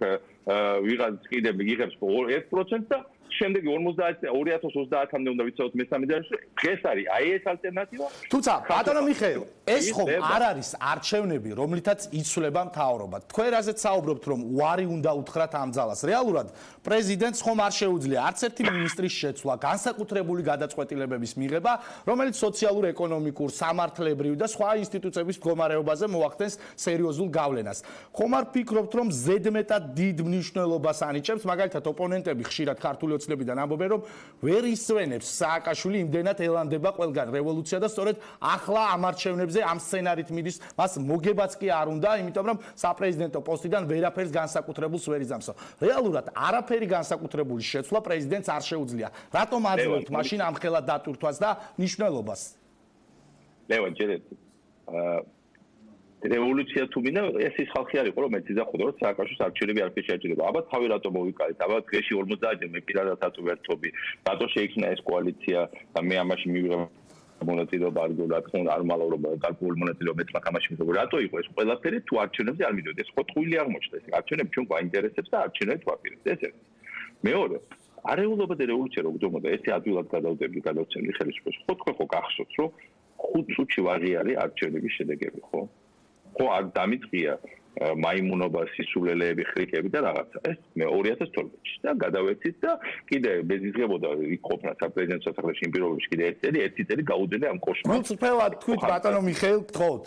ვიღაც კიდე იღებს 1% და შემდეგი 2030-მდე უნდა ვიცავთ მესამე ძალაში დღეს არის აი ეს ალტერნატივა თუმცა ბატონო მიხეილ ეს ხომ არ არის არჩევნები რომლითაც იცვლება მთავრობა თქვენ რაზეც საუბრობთ რომ უარი უნდა უთხრათ ამ ძალას რეალურად პრეზიდენტს ხომ არ შეუძლია არც ერთი მინისტრის შეცვლა განსაკუთრებული გადაწყვეტილებების მიღება რომელიც სოციალურ ეკონომიკურ სამართლებრივ და სხვა ინსტიტუციების მდგომარეობაზე მოახდენს სერიოზულ გავლენას ხომ არ ფიქრობთ რომ ზედმეტად დიდ მნიშვნელობას ანიჭებს მაგალითად ოპონენტები ხშირად ქართული ოცნებიდან ამბობენ რომ ვერ ისვენებს სააკაშვილი იმდენად ელანდება ყველგან რევოლუცია და სწორედ ახლა ამ არჩევნებზე ამ სცენარით მიდის მას მოგებაც კი არ უნდა იმიტომ რომ საპრეზიდენტო პოსტიდან ვერაფერს განსაკუთრებულს ვერ იზამსო რეალურად არაფერი განსაკუთრებული შეცვლა პრეზიდენტს არ შეუძლია რატომ აძლევთ მაშინ ამ ხელად დატვირთვას და მნიშვნელობას ლევან ჯერეთი რევოლუცია თუ მინდა ეს ის ხალხი არ იყო რომელიც იზახოდა რომ სააკაშვილის არჩევნები არაფერი შეაჭირება აბა თავი რატო მოვიკარით აბა დღეში 50-ჯერ მე პირადად აწუვერთობი რატო შეიქმნა ეს კოალიცია და მე ამაში მივიღე მონაწილეობა არ თქმა არ მალავრობა გარკვეული მონაწილეობა მეც მაგ ამაში მივიღე რატო იყო ეს ყველაფერი თუ არჩევნებზე არ მიდიოდა ეს ხო ტყუილი აღმოჩნდა ეს არჩევნები ჩვენ გვაინტერესებს და არჩევნები ვაპირებთ ეს ერთი მეორე არეულობა და რევოლუცია რო გძმოდა ესე ადვილად გადავწევდი ხელისუფლებას ხო თქვენ ხო გახსოვთ რომ 5 წუთში ვაღიარი არჩევნების შედეგები ხო ხო არ დამიწყია მაიმუნობა, სისულელეები, ხრიკები და რაღაცა. ეს მე 2012-ში და გადავეცით და კიდე ბეზიზღებოდა იქ ყოფნა საპრეზიდენტო სასახლეში იმ პირობებში კიდე ერთი წელი გაუძლე ამ კოშმარს. გულწრფელად თქვით ბატონო მიხეილ, გთხოვთ.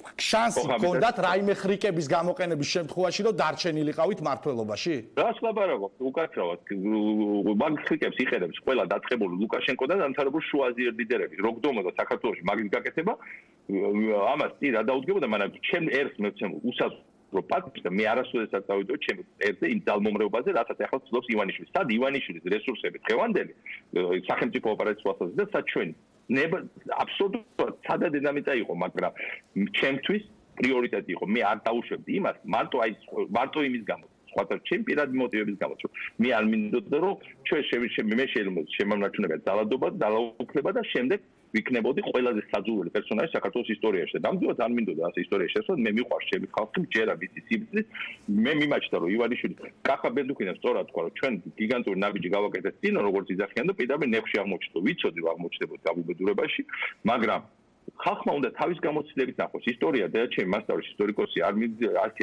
შანსი გქონდათ რაიმე ხრიკების გამოყენების შემთხვევაში, რომ დარჩენილიყავით მმართველობაში? რას ლაპარაკობ? უკაცრავად მაგ ხრიკებს იყენებს ყველა დაწყებული ლუკაშენკო და დამთავრებული შუაზიერ ლიდერები. რო გდომოდა საქართველოში მაგის გაკეთება, ამას წინ რა დაუდგებოდა, მაგრამ ჩემ ერთს მევცემ უსაზღვრო პატივს და მე არასოდეს დავიდო ჩემ ერთზე იმ ძალმომრეობაზე, რასაც ახლა ცდილობს ივანიშვილი. სად ივანიშვილის რესურსები დღევანდელი სახელმწიფო ოპერაციასთან და სად ჩვენი აბსოლუტურად სადა დინამიკა იყო, მაგრამ ჩემთვის პრიორიტეტი იყო. მე არ დაუშვებდი იმას, მარტო იმის გამო. სხვათა ჩემ პირადი მოტივების გამო. მე არ მინდოდა რომ მე შეიძლება შემამნაჩუნება ძალადობა, ძალაუფლება და შემდეგ ვიქნებოდი ყველაზე საძულელი პერსონაჟი საქართველოს ისტორიაში. და ნამდვილად არ მინდოდა ასე ისტორიაში შესვლა, მე მიყვარს ჩემი ხალხი, მჯერა ვიცი სიბრძნით. მე მიმაჩნდა რომ ივანიშვილი კახა ბენდუქინას სწორად თქვა რომ ჩვენ გიგანტური ნაბიჯი გავაკეთეთ წინ როგორც იძახიან და პირდაპირ ნეხში აღმოჩნდა. ვიცოდი აღმოჩნდებოდა გამუბედურებაში, მაგრამ ხალხმა უნდა თავის გამოცდილებით ნახოს ისტორია და ჩემი მასწავლებლის ისტორიკოსი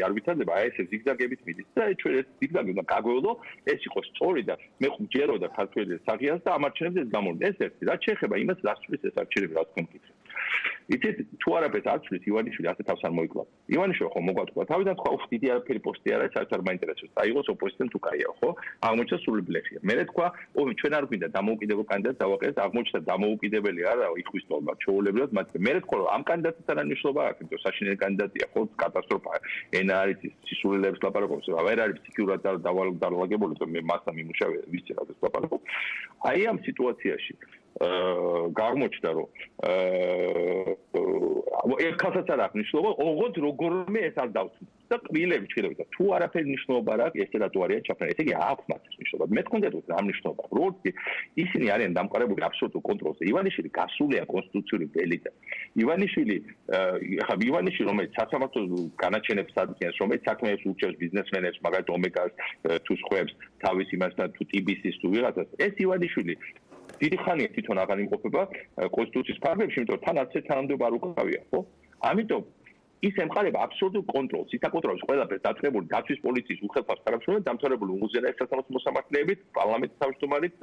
არ ვითარდება, აი ესე ზიგზაგებით მიდის და ჩვენ ეს ზიგზაგი უნდა გაგვეულო, ეს იყო სწორი და მე მჯეროდა ქართველი საღიას და ამარჩენებს ეს გამოვიდა. ეს ერთი, რაც შეეხება იმას, რაც ცვლის ეს არჩევნები, რაც კონკრეტულად. იცით, თუ არაფერს არ ცვლის ივანიშვილი ასე თავს არ მოიკლა. ივანიშვილი ხო მოგვატყვა. თავიდან თქვა, უх, დიდი არაფერი პოსტი არა, საერთოდ არ მაინტერესებს. აიღოს ოპოზიციამ თუ კაია, ხო? აღმოჩნდა სული ბლეხია. მე თქვა, ოვი, ჩვენ არ გვინდა დამოუკიდებელ კანდიდატს დავაყენეთ, აღმოჩნდა დამოუკიდებელი არა, იხვის თვალმა, ჩაოულებრივად მათ. მე თქვა, რომ ამ კანდიდატს არ მნიშვნელობა აქვს, იმიტომ საშინელი კანდიდატია, ხო, კატასტროფაა. ენა არის სისულელეებს ლაპარაკობს, რა ვერ არის ფსიქიურად დავალაგებული, რომ მე მასთან მიმუშავე, ვიცი რა ეს ლაპარაკობ. აი ამ სიტუაციაში აღმოჩნდა რომ ეხასაც არ აქვს მნიშვნელობა, ოღონდ როგორმე ეს არ დავწვით და ყვილები და თუ არაფერი მნიშვნელობა არ აქვს, ესე რატო არიან ჩაფრენი? ესე იგი აქვს მას მნიშვნელობა. მე თქვენდეთ რომ რა მნიშვნელობა? როგორც ისინი არიან დამყარებული აბსოლუტურ კონტროლზე. ივანიშვილი გასულია კონსტიტუციური ველიდან. ივანიშვილი რომელიც სასამართლო განაჩენებს ადგენს, რომელიც საქმეებს ურჩევს ბიზნესმენებს, მაგალითად ომეგას თუ სხვებს, თავის იმასთან თუ ტიბისის თუ ვიღაცას, ეს ივანიშვილი დიდი ხანია თვითონ აღარ იმყოფება კონსტიტუციის ფარგლებში, იმიტომ რომ თან არც თანამდებობა არ უკავია, ხო? ამიტომ ის ემყარება აბსოლუტურ კონტროლს, ის აკონტროლებს ყველაფერს, დაწყებული დაცვის პოლიციის უხელფას თანამშრომლობით, დამთავრებული უზენაეს სასამართლო მოსამართლეებით, პარლამენტის თავმჯდომარით,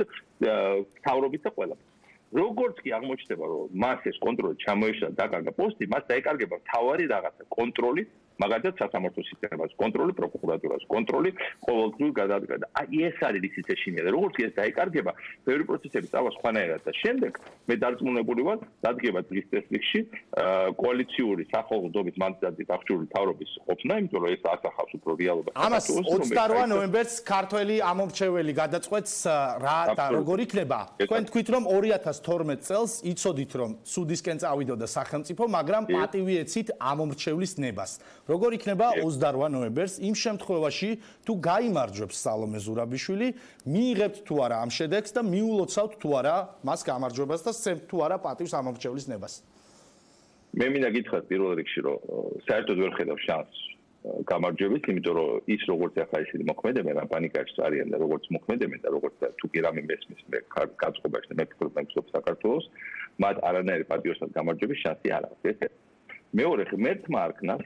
მთავრობით და ყველაფერს. როგორც კი აღმოჩნდება, რომ მას ეს კონტროლი ჩამოეშალა და დაკარგა პოსტი, მას დაეკარგება მთავარი რაღაცა კონტროლი, მაგალითად სასამართლო სისტემას, კონტროლი პროკურატურას, კონტროლი ყოველდღიურ გადადგა. აი ეს არის ისიც ეშინია. როგორც კი ეს დაეკარგება, ბევრი პროცესები წავა სხვანაირად და შემდეგ მე დარწმუნებული ვარ, დადგება დღის წესრიგში კოალიციური სახელმწიფოების მანდატით აღჭურვილი მთავრობის ყოფნა, იმიტომ რომ ეს ასახავს უფრო რეალობას. ამას 28 ნოემბერს ქართველი ამომრჩეველი გადაწყვეტს რა და როგორ იქნება. თქვენ თქვით რომ 2012 წელს იცოდით რომ სუდისკენ წავიდოდა სახელმწიფო, მაგრამ პატივი ეცით ამომრჩევლის ნებას. როგორ იქნება 28 ნოემბერს იმ შემთხვევაში თუ გაიმარჯვებს სალომე ზურაბიშვილი, მიიღებთ თუ არა ამ შედეგს და მიულოცავთ თუ არა მას გამარჯვებას და სცემთ თუ არა პატივს ამომრჩევლის ნებას. მე მინდა გითხრათ პირველ რიგში რომ საერთოდ ვერ ხედავ შანსს გამარჯვების, იმიტომ რომ ის როგორც ახლა ისინი მოქმედებენ, ამ პანიკაში არიან და როგორც მოქმედებენ და როგორც თუ კი რამე მესმის მე გაწყობაში და მე ფიქრობ მეგზობს საქართველოს, მათ არანაირი პატიოსად გამარჯვების შანსი არ აქვს. ეს მეორე ღმერთმა არქნას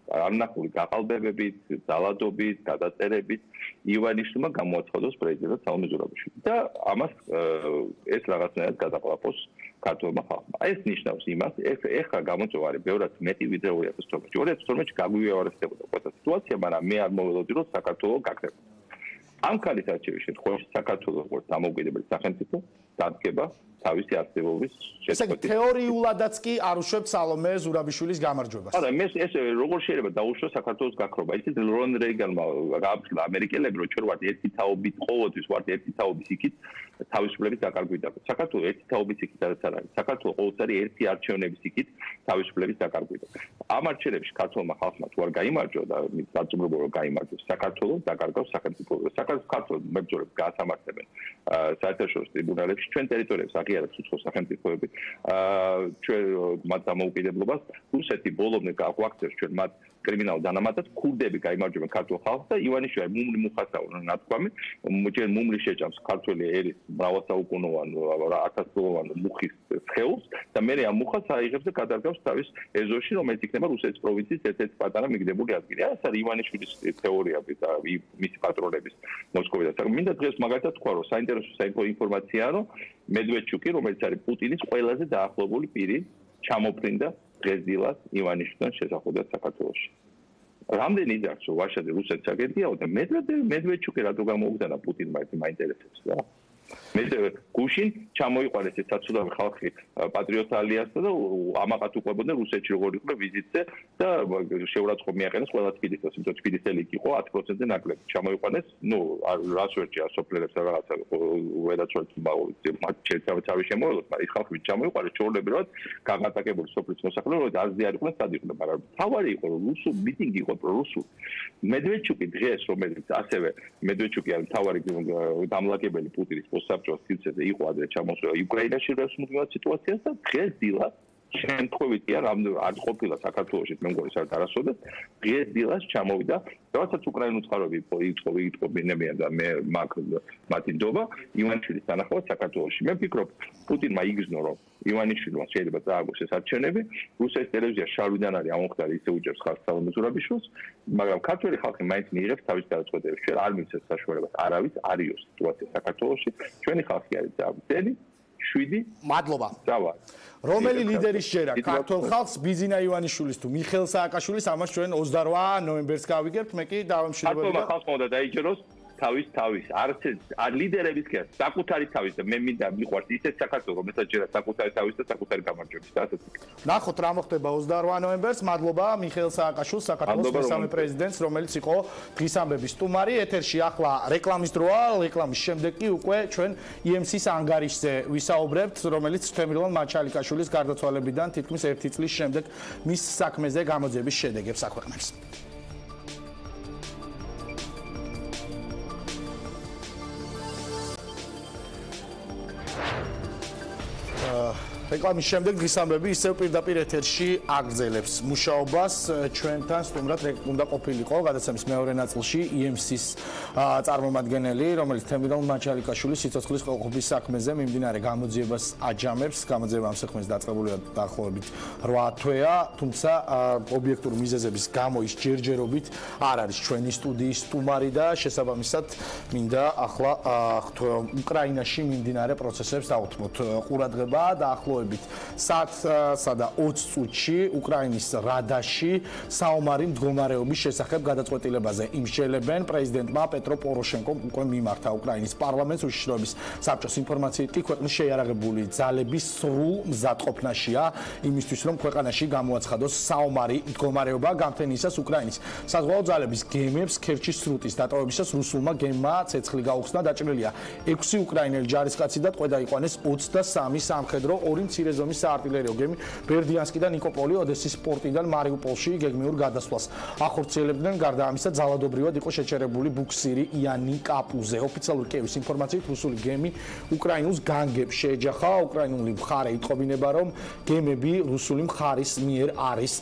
არნახული გაყალბებებით, ძალადობით, გადაწერებით ივანიშვილმა გამოაცხადოს პრეზიდენტად სალომე ზურაბიშვილი და ამას ეს რაღაცნაირად გადაყლაპოს ქართულმა ხალხმა. ეს ნიშნავს იმას, ეხლა გამოწვევა არის ბევრად მეტი ვიდრე 2012-ში. 2012-ში გაგვივიარესდებოდა ყველა სიტუაცია, მაგრამ მე არ მოველოდი რომ საქართველოს გაქრება. ამ ქალის არჩევის შემთხვევაში საქართველოს როგორც დამოუკიდებელი სახელმწიფო დადგება თავისი არსებობის შესაძლებლად. თეორიულადაც კი არ უშვებთ სალომე ზურაბიშვილის გამარჯვებას. არა, ეს როგორ შეიძლება დაუშვოს საქართველოს გაქრობა? ისიც რონალდ რეიგანმა გააფრთხილა ამერიკელები, რომ ჩვენ ვართ ერთი თაობით, ყოველთვის ვართ ერთი თაობის იქით თავისუფლების დაკარგვიდან. საქართველოს ერთი თაობის იქით არ არის. საქართველოს ყოველთვის ერთი არჩევნების იქით თავისუფლების დაკარგვიდან. ამ არჩევნებში ქართულმა ხალხმა თუ არ გაიმარჯვა და დაწუნებულო რომ გაიმარჯვოს, საქართველოს დაკარგავს სახელმწიფო. საქართველოს მებრძოლებს გაასამართლებენ საერთაშორისო ტრიბუნალებში ჩვენ ტერიტორიებს აღიარებს უცხო სახელმწიფოები ჩვენ მათ დამოუკიდებლობას რუსეთი ბოლომდე გაგვაქცევს ჩვენ მათ კრიმინალურ დანამატად ქურდები გაიმარჯვებენ ქართულ ხალხს და ივანიშვილი მუმლი მუხასაურა ნათქვამი მუმლი შეჭამს ქართველი ერის მრავალსაუკუნოვან 1000-წლოვან მუხის სხეულს და მე ამ მუხას აიღებს და გადარგავს თავის ეზოში რომელიც იქნება რუსეთის პროვინციის ერთ-ერთი პატარა მიგდებული ადგილი. ეს არის ივანიშვილის თეორიები და მისი პატრონების მოსკოვიდან. მინდა დღეს მაგალითად თქვა რომ საინტერესო ინფორმაციაა რომ მედვედჩუკი რომელიც არის პუტინის ყველაზე დაახლოებული პირი ჩამოფრინდა დღესდილად ივანიშვილთან შესახვედრად საქართველოში. რამდენი იზარს რომ ვარშავაში რუსეთის აგენტიაო და მედვედჩუკი რატო გამოუგზავნა პუტინმა ეს მაინტერესებს რა. მე გუშინ ჩამოიყვანეს ეს საცუდავი ხალხი პატრიოტ ალიანსთან და ამაყად უყვებოდნენ რუსეთში როგორ იყო ვიზიტზე და შეურაცხყოფ მიაყენეს ყველა თბილისს, იმიტომ თბილისელი იყო 10%-ზე ნაკლები. ჩამოიყვანეს, რას ვერჯია სოფლერებს და რაღაცა ვერაცვართ მათ თავი შემოელოთ, მაგრამ ის ხალხი ჩამოიყვანეს ჩორლებრივად გაგატაკებული სოფლის მოსახლეობა და აზრი არ იყვნენ სად იყვნენ, მაგრამ თავარი იყო რომ რუსულ მიტინგი იყო პრორუსული. მედვედჩუკი დღეს რომელიც ასევე მედვედჩუკი არის თავარი დამლაგებელი პუტინის მოსაბჭოს სივრცეზე იყო ადრე ჩამოსვლა უკრაინაში რესპუბლიკურ სიტუაციას და დღეს დილას შემთხვევითი არ ყოფილა საქართველოში მე მგონი საერთოდ არასოდეს დღეს დილას ჩამოვიდა რასაც უკრაინულ წყაროები იტყობინებიან და მე მათი ნდობა ივანიშვილის თანახმად საქართველოში მე ვფიქრობ პუტინმა იგრძნო რომ ივანიშვილმა შეიძლება წააგოს ეს არჩევნები რუსეთის ტელევიზია შარვიდან არის ამოხდარი ისე უჭერს ხალხს სალომე ზურაბიშვილს მაგრამ ქართველი ხალხი მაინც მიიღებს თავის გადაწყვეტილებას ჩვენ არ მისცეს საშუალებას არავის არიოს სიტუაცია საქართველოში ჩვენი ხალხი არის ძაბძელი 7 მადლობა რომელი ლიდერი შეერა ქართულ ხალხს ბიზინა ივანიშვილის თუ მიხეილ სააკაშვილის ამას ჩვენ 28 ნოემბერს გავიგებთ მე კი დავამშვიდობები და ხალხმა უნდა დაიჯეროს თავის არც ლიდერების კი საკუთარი თავის და მე მინდა მიყვარს ისეთ საქართველოს რომელსაც ჯერა საკუთარი თავის და საკუთარი გამარჯვების და ასეთი ნახოთ რა მოხდება 28 ნოემბერს მადლობა მიხეილ სააკაშვილს საქართველოს მესამე პრეზიდენტს რომელიც იყო დღის ამბების სტუმარი ეთერში ახლა რეკლამის დროა რეკლამის შემდეგ კი უკვე ჩვენ EMC-ს ანგარიშზე ვისაუბრებთ რომელიც თემრილან მაჩალიკაშვილის გარდაცვალებიდან თითქმის 1 წლის შემდეგ მის საქმეზე გამოძიების შედეგებს აქვეყნებს რეკლამის შემდეგ დღის ამბები ისევ პირდაპირ ეთერში აგრძელებს მუშაობას ჩვენთან სტუმრად უნდა ყოფილიყო გადაცემის მეორე ნაწილში EMC-ს წარმომადგენელი რომელიც თემრილ მაჩალიკაშვილის სიცოცხლის ყოყობის საქმეზე მიმდინარე გამოძიებას აჯამებს გამოძიება ამ საქმეს დაწყებულია დაახლოებით 8 თვეა თუმცა ობიექტური მიზეზების გამო ის ჯერჯერობით არ არის ჩვენი სტუდიის სტუმარი და შესაბამისად მინდა ახლა უკრაინაში მიმდინარე პროცესებს დავუთმოთ ყურადღება და საათსა და 20 წუთში უკრაინის რადაში საომარი მდგომარეობის შესახებ გადაწყვეტილებაზე იმშელებენ პრეზიდენტმა პეტრო პოროშენკომ უკვე მიმართა უკრაინის პარლამენტს უშიშროების საბჭოს ინფორმაციით კი ქვეყნის შეიარაღებული ძალების სრულ მზადყოფნაშია იმისთვის რომ ქვეყანაში გამოაცხადოს საომარი მდგომარეობა გამთენისას უკრაინის საზღვაო ძალების გემებს ქერჩის სრუტის დატოვებისას რუსულმა გემმა ცეცხლი გაუხსნა დაჭრილია 6 უკრაინელი ჯარისკაცი და ტყვე დაიყვანეს 23 სამხედრო 2 მცირე ზომის საარტილერიო გემი ბერდიანსკიდან ნიკოპოლი ოდესის პორტიდან მარიუპოლში გეგმიურ გადასვლას ახორციელებდნენ გარდა ამისა ძალადობრივად იყო შეჩერებული ბუქსირი იანი კაპუზე ოფიციალური კიევის ინფორმაციით რუსული გემი უკრაინულს განგებს შეეჯახა უკრაინული მხარე იტყობინება რომ გემები რუსული მხარის მიერ არის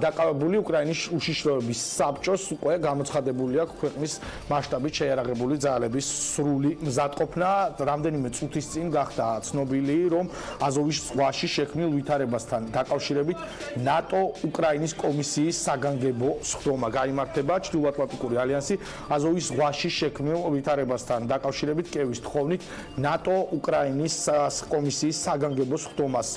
დაკავებული უკრაინის უშიშროების საბჭოს უკვე გამოცხადებული აქვს ქვეყნის მასშტაბით შეიარაღებული ძალების სრული მზადყოფნა რამდენიმე წუთის წინ გახდა ცნობილი რომ აზოვის ზღვაში შექმნილ ვითარებასთან დაკავშირებით ნატო უკრაინის კომისიის საგანგებო სხდომა გაიმართება ჩრდილოატლანტიკური ალიანსი აზოვის ზღვაში შექმნილ ვითარებასთან დაკავშირებით კიევის თხოვნით ნატო უკრაინის კომისიის საგანგებო სხდომას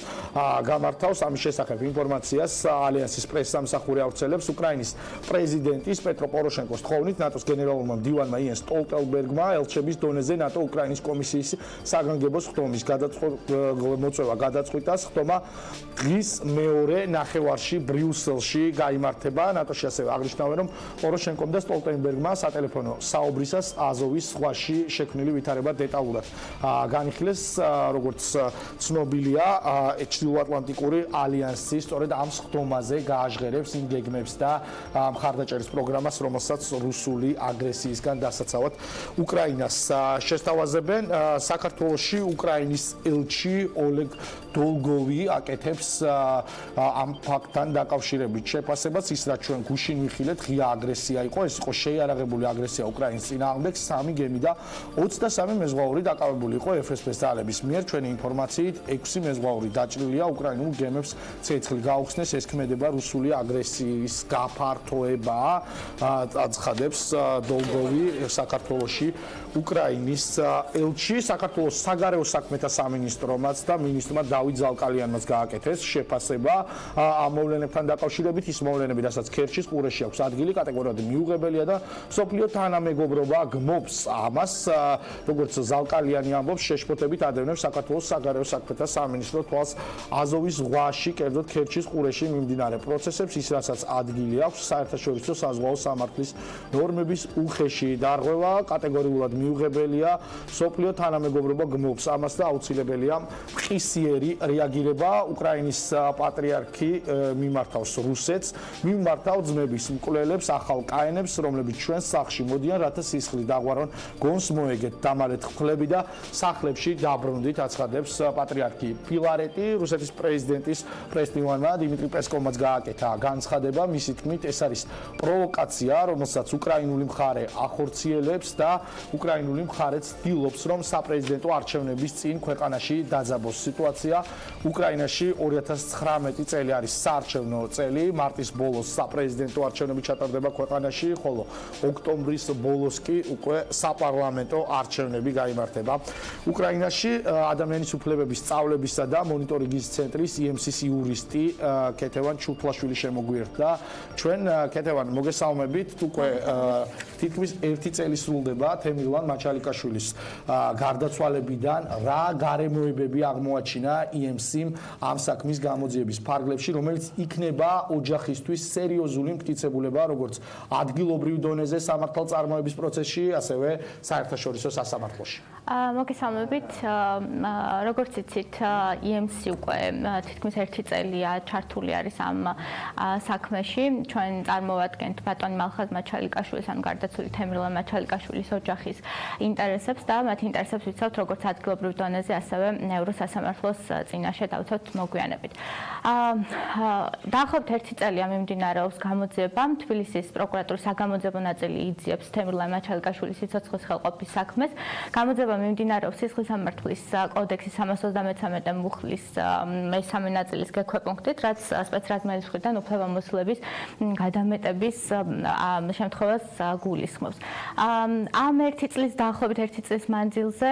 გამართავს ამის შესახებ ინფორმაციას ალიანსის პრესსამსახური ავრცელებს უკრაინის პრეზიდენტის პეტრო პოროშენკოს თხოვნით ნატოს გენერალურმა მდივანმა იენს სტოლტენბერგმა ელჩების დონეზე ნატო უკრაინის კომისიის საგანგებო სხდომის მოწვევა გადაწყვიტა სხდომა დღის მეორე ნახევარში ბრიუსელში გაიმართება ნატოში ასევე აღნიშნავენ რომ პოროშენკომ და სტოლტენბერგმა სატელეფონო საუბრისას აზოვის ზღვაში შექმნილი ვითარება დეტალურად განიხილეს როგორც ცნობილია ჩრდილოატლანტიკური ალიანსი სწორედ ამ სხდომაზე გააჟღერებს იმ გეგმებს და მხარდაჭერის პროგრამას რომელსაც რუსული აგრესიისგან დასაცავად უკრაინას შესთავაზებენ საქართველოში უკრაინის ელჩი ოლეგ დოლგოვი აკეთებს ამ ფაქტთან დაკავშირებით შეფასებას, ის რაც ჩვენ გუშინ ვიხილეთ, ღია აგრესია იყო, ეს იყო შეიარაღებული აგრესია უკრაინის წინააღმდეგ, 3 გემი და 23 მეზღვაური დაკავებული იყო FSB-ს ძალების მიერ. ჩვენი ინფორმაციით 6 მეზღვაური დაჭრილია უკრაინულ გემებს ცეცხლი გაუხსნეს, ეს ქმედება რუსული აგრესიის გაფართოება, აცხადებს დოლგოვი საქართველოში უკრაინის ელჩი. საქართველოს საგარეო საქმეთა სამინისტრომაც და მინისტრმა დავით ზალკალიანმაც გააკეთეს შეფასება ამ მოვლენებთან დაკავშირებით. ის მოვლენები, რასაც ქერჩის ყურეში აქვს ადგილი, კატეგორიულად მიუღებელია და მსოფლიო თანამეგობრობა გმობს ამას. როგორც ზალკალიანი ამბობს, შეშფოთებით ადევნებს საქართველოს საგარეო საქმეთა სამინისტრო თვალს აზოვის ზღვაში, კერძოდ ქერჩის ყურეში მიმდინარე პროცესებს, ის რასაც ადგილი აქვს საერთაშორისო საზღვაო სამართლის ნორმების უხეში დარღვევა, კატეგორიულად მიუღებელია, მსოფლიო თანამეგობრობა გმობს ამას და აუცილებელია მყისიერი რეაგირება. უკრაინის პატრიარქი მიმართავს რუსეთს, მიმართავ ძმების მკვლელებს, ახალ კაენებს, რომლებიც ჩვენს სახლში მოდიან, რათა სისხლი დაღვარონ, გონს მოეგეთ, დამალეთ ხვლები და სახლებში დაბრუნდით, აცხადებს პატრიარქი ფილარეტი. რუსეთის პრეზიდენტის პრესდივანმა დიმიტრი პესკოვმაც გააკეთა განცხადება, მისი თქმით, ეს არის პროვოკაცია, რომელსაც უკრაინული მხარე ახორციელებს და უკრაინული მხარეც ცდილობს, რომ საპრეზიდენტო არჩევნების წინ ქვეყანაში დაძაბოს სიტუაცია. უკრაინაში 2019 წელი არის საარჩევნო წელი, მარტის ბოლოს საპრეზიდენტო არჩევნები ჩატარდება ქვეყანაში, ხოლო ოქტომბრის ბოლოს კი უკვე საპარლამენტო არჩევნები გაიმართება. უკრაინაში ადამიანის უფლებების სწავლებისა და მონიტორინგის ცენტრის EMC-ის იურისტი ქეთევან ჩუთლაშვილი შემოგვიერთდა. ჩვენ ქეთევან მოგესალმებით, უკვე თითქმის 1 წელი სრულდება თემილან მაჩალიკაშვილის გარდაცვალებიდან, რა გარემოებები აღმოაჩინა EMC-მ ამ საქმის გამოძიების ფარგლებში, რომელიც იქნება ოჯახისთვის სერიოზული მტკიცებულება, როგორც ადგილობრივ დონეზე სამართალწარმოების პროცესში, ასევე საერთაშორისო სასამართლოში. მოგესალმებით, როგორც იცით, EMC უკვე თითქმის 1 წელია ჩართული არის ამ საქმეში. ჩვენ წარმოვადგენთ ბატონი მალხაზ მაჩალიკაშვილის, ან გარდაცვლილი თემილან მაჩალიკაშვილის ოჯახის ინტერესებს და მათ ინტერესებს ვიცავთ როგორც ადგილობრივ დონეზე, ასევე ევროსასამართლოს წინაშე დავცავთ მოგვიანებით. დაახლოებით 1 წელია მიმდინარეობს გამოძიება. თბილისის პროკურატურის საგამოძიებო ნაწილი იძიებს თემილან მაჩალიკაშვილის სიცოცხლის ხელყოფის საქმეს. გამოძიება მიმდინარეობს სისხლის სამართლის კოდექსის 333 მუხლის მესამე ნაწილის გექვეპუნქტით, რაც სპეცრაზმერის მხრიდან უფლებამოსილების გადამეტების შემთხვევას გულისხმობს. ამ 1 წლის დაახლოებით 1 წლის მანძილზე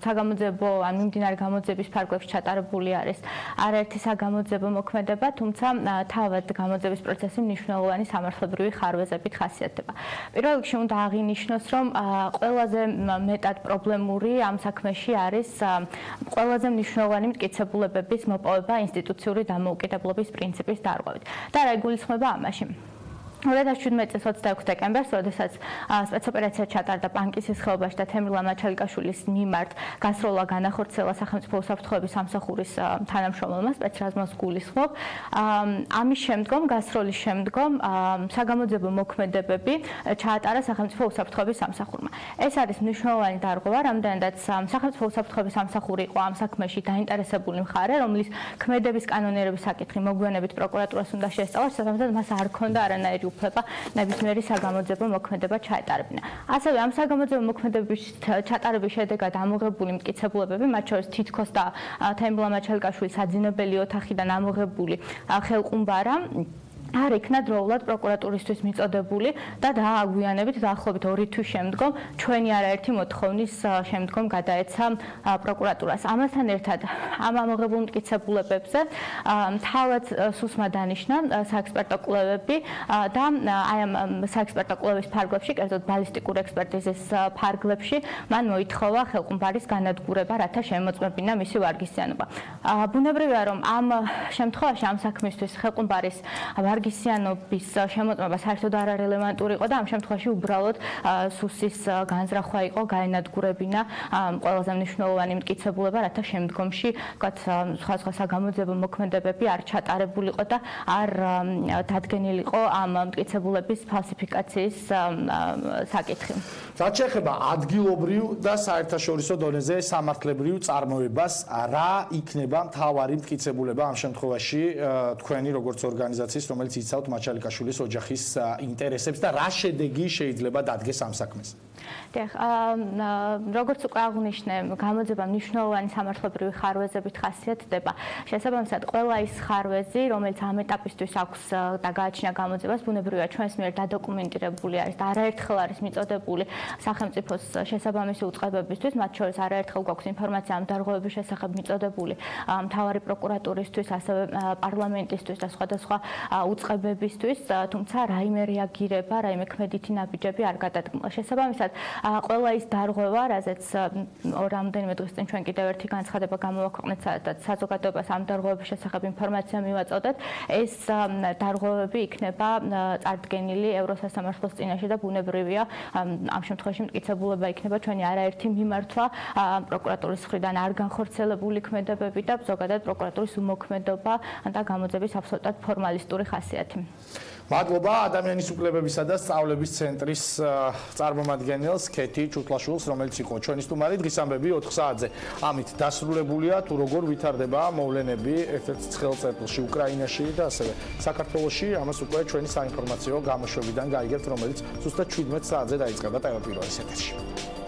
საგამოძიებო ან მიმდინარე გამოძიების ფარგლებში ჩატარებული არის არაერთი საგამოძიებო მოქმედება, თუმცა თავად გამოძიების პროცესი მნიშვნელოვანი სამართლებრივი ხარვეზებით ხასიათდება. პირველ რიგში უნდა აღინიშნოს, რომ ყველაზე მეტად პრობლემური ამ საქმეში არის ყველაზე მნიშვნელოვანი მტკიცებულებების მოპოვება ინსტიტუციური დამოუკიდებლობის პრინციპის დარღვევით. და რა იგულისხმება ამაში? 2017 წლის 26 დეკემბერს, როდესაც სპეცოპერაცია ჩატარდა პანკისის ხეობაში და თემილან მაჩალიკაშვილის მიმართ გასროლა განახორციელა სახელმწიფო უსაფრთხოების სამსახურის თანამშრომელმა სპეცრაზმოს გულისხმობ. ამის შემდგომ, გასროლის შემდგომ, საგამოძიებო მოქმედებები ჩაატარა სახელმწიფო უსაფრთხოების სამსახურმა. ეს არის მნიშვნელოვანი დარღვევა, რამდენადაც სახელმწიფო უსაფრთხოების სამსახური იყო ამ საქმეში დაინტერესებული მხარე, რომლის ქმედების კანონიერების საკითხი მოგვიანებით პროკურატურას უნდა შეესწავლა, შესაბამისად მას არ ჰქონდა არანაირი უფლება ნებისმიერი საგამოძიებო მოქმედება ჩაეტარებინა. ასევე ამ საგამოძიებო მოქმედების ჩატარების შედეგად ამოღებული მტკიცებულებები, მათ შორის თითქოს და თემილან მაჩალიკაშვილის საძინებელი ოთახიდან ამოღებული ხელყუმბარა არ იქნა დროულად პროკურატურისთვის მიწოდებული და დააგვიანებით დაახლოებით 2 თვის შემდგომ ჩვენი არაერთი მოთხოვნის შემდგომ გადაეცა პროკურატურას. ამასთან ერთად ამ ამოღებულ მტკიცებულებებზე თავად სუსმა დანიშნა საექსპერტო კვლევები და აი ამ საექსპერტო კვლევის ფარგლებში, კერძოდ ბალისტიკურ ექსპერტიზის ფარგლებში, მან მოითხოვა ხელყუმბარის განადგურება, რათა შემოწმებინა მისი ვარგისიანობა. ბუნებრივია, რომ ამ შემთხვევაში ამ საქმისთვის ხელყუმბარის ვარგისიანობის შემოწმება საერთოდ არ არელევანტური იყო და ამ შემთხვევაში უბრალოდ სუსის განზრახვა იყო გაენადგურებინა ყველაზე მნიშვნელოვანი მტკიცებულება, რათა შემდგომში სხვა საგამოძიებო მოქმედებები არ ჩატარებულიყო და არ დადგენილიყო ამ მტკიცებულების ფალსიფიკაციის საკითხი. რაც შეეხება ადგილობრივ და საერთაშორისო დონეზე სამართლებრივ წარმოებას, რა იქნება მთავარი მტკიცებულება ამ შემთხვევაში თქვენი როგორც ორგანიზაციის, რომელიც იცავთ მაჩალიკაშვილის ოჯახის ინტერესებს და რა შედეგი შეიძლება დადგეს ამ საქმეს? დიახ, როგორც უკვე აღნიშნე, გამოძიება მნიშვნელოვანი სამართლებრივი ხარვეზებით ხასიათდება. შესაბამისად, ყველა ის ხარვეზი, რომელიც ამ ეტაპისთვის აქვს და გააჩნია გამოძიებას, ბუნებრივია ჩვენს მიერ დადოკუმენტირებული არის და არაერთხელ არის მიწოდებული სახელმწიფოს შესაბამისი უწყებებისთვის, მათ შორის არაერთხელ გვაქვს ინფორმაცია ამ დარღვევების შესახებ მიწოდებული მთავარი პროკურატურისთვის, ასევე პარლამენტისთვის და სხვადასხვა უწყებებისთვის, თუმცა რაიმე რეაგირება, რაიმე ქმედითი ნაბიჯები არ გადადგმულა. შესაბამისად, ყველა ის დარღვევა, რაზეც რამდენიმე დღის წინ ჩვენ კიდევ ერთი განცხადება გამოვაქვეყნეთ, სადაც საზოგადოებას ამ დარღვევების შესახებ ინფორმაცია მივაწოდეთ, ეს დარღვევები იქნება წარდგენილი ევროსასამართლოს წინაშე და ბუნებრივია ამ შემთხვევაში მტკიცებულება იქნება ჩვენი არაერთი მიმართვა პროკურატურის მხრიდან არ განხორციელებული ქმედებები და ზოგადად პროკურატურის უმოქმედობა და გამოძიების აბსოლუტურად ფორმალისტური ხასიათი. მადლობა ადამიანის უფლებებისა და სწავლების ცენტრის წარმომადგენელს ქეთი ჩუთლაშვილს, რომელიც იყო ჩვენი სტუმარი დღის ამბები 4 საათზე. ამით დასრულებულია თუ როგორ ვითარდება მოვლენები ერთ-ერთ ცხელ წერტილში უკრაინაში და ასევე საქართველოში. ამას უკვე ჩვენი საინფორმაციო გამოშვებიდან გაიგებთ, რომელიც ზუსტად 17 საათზე დაიწყება ტელეპირველის ეთერში.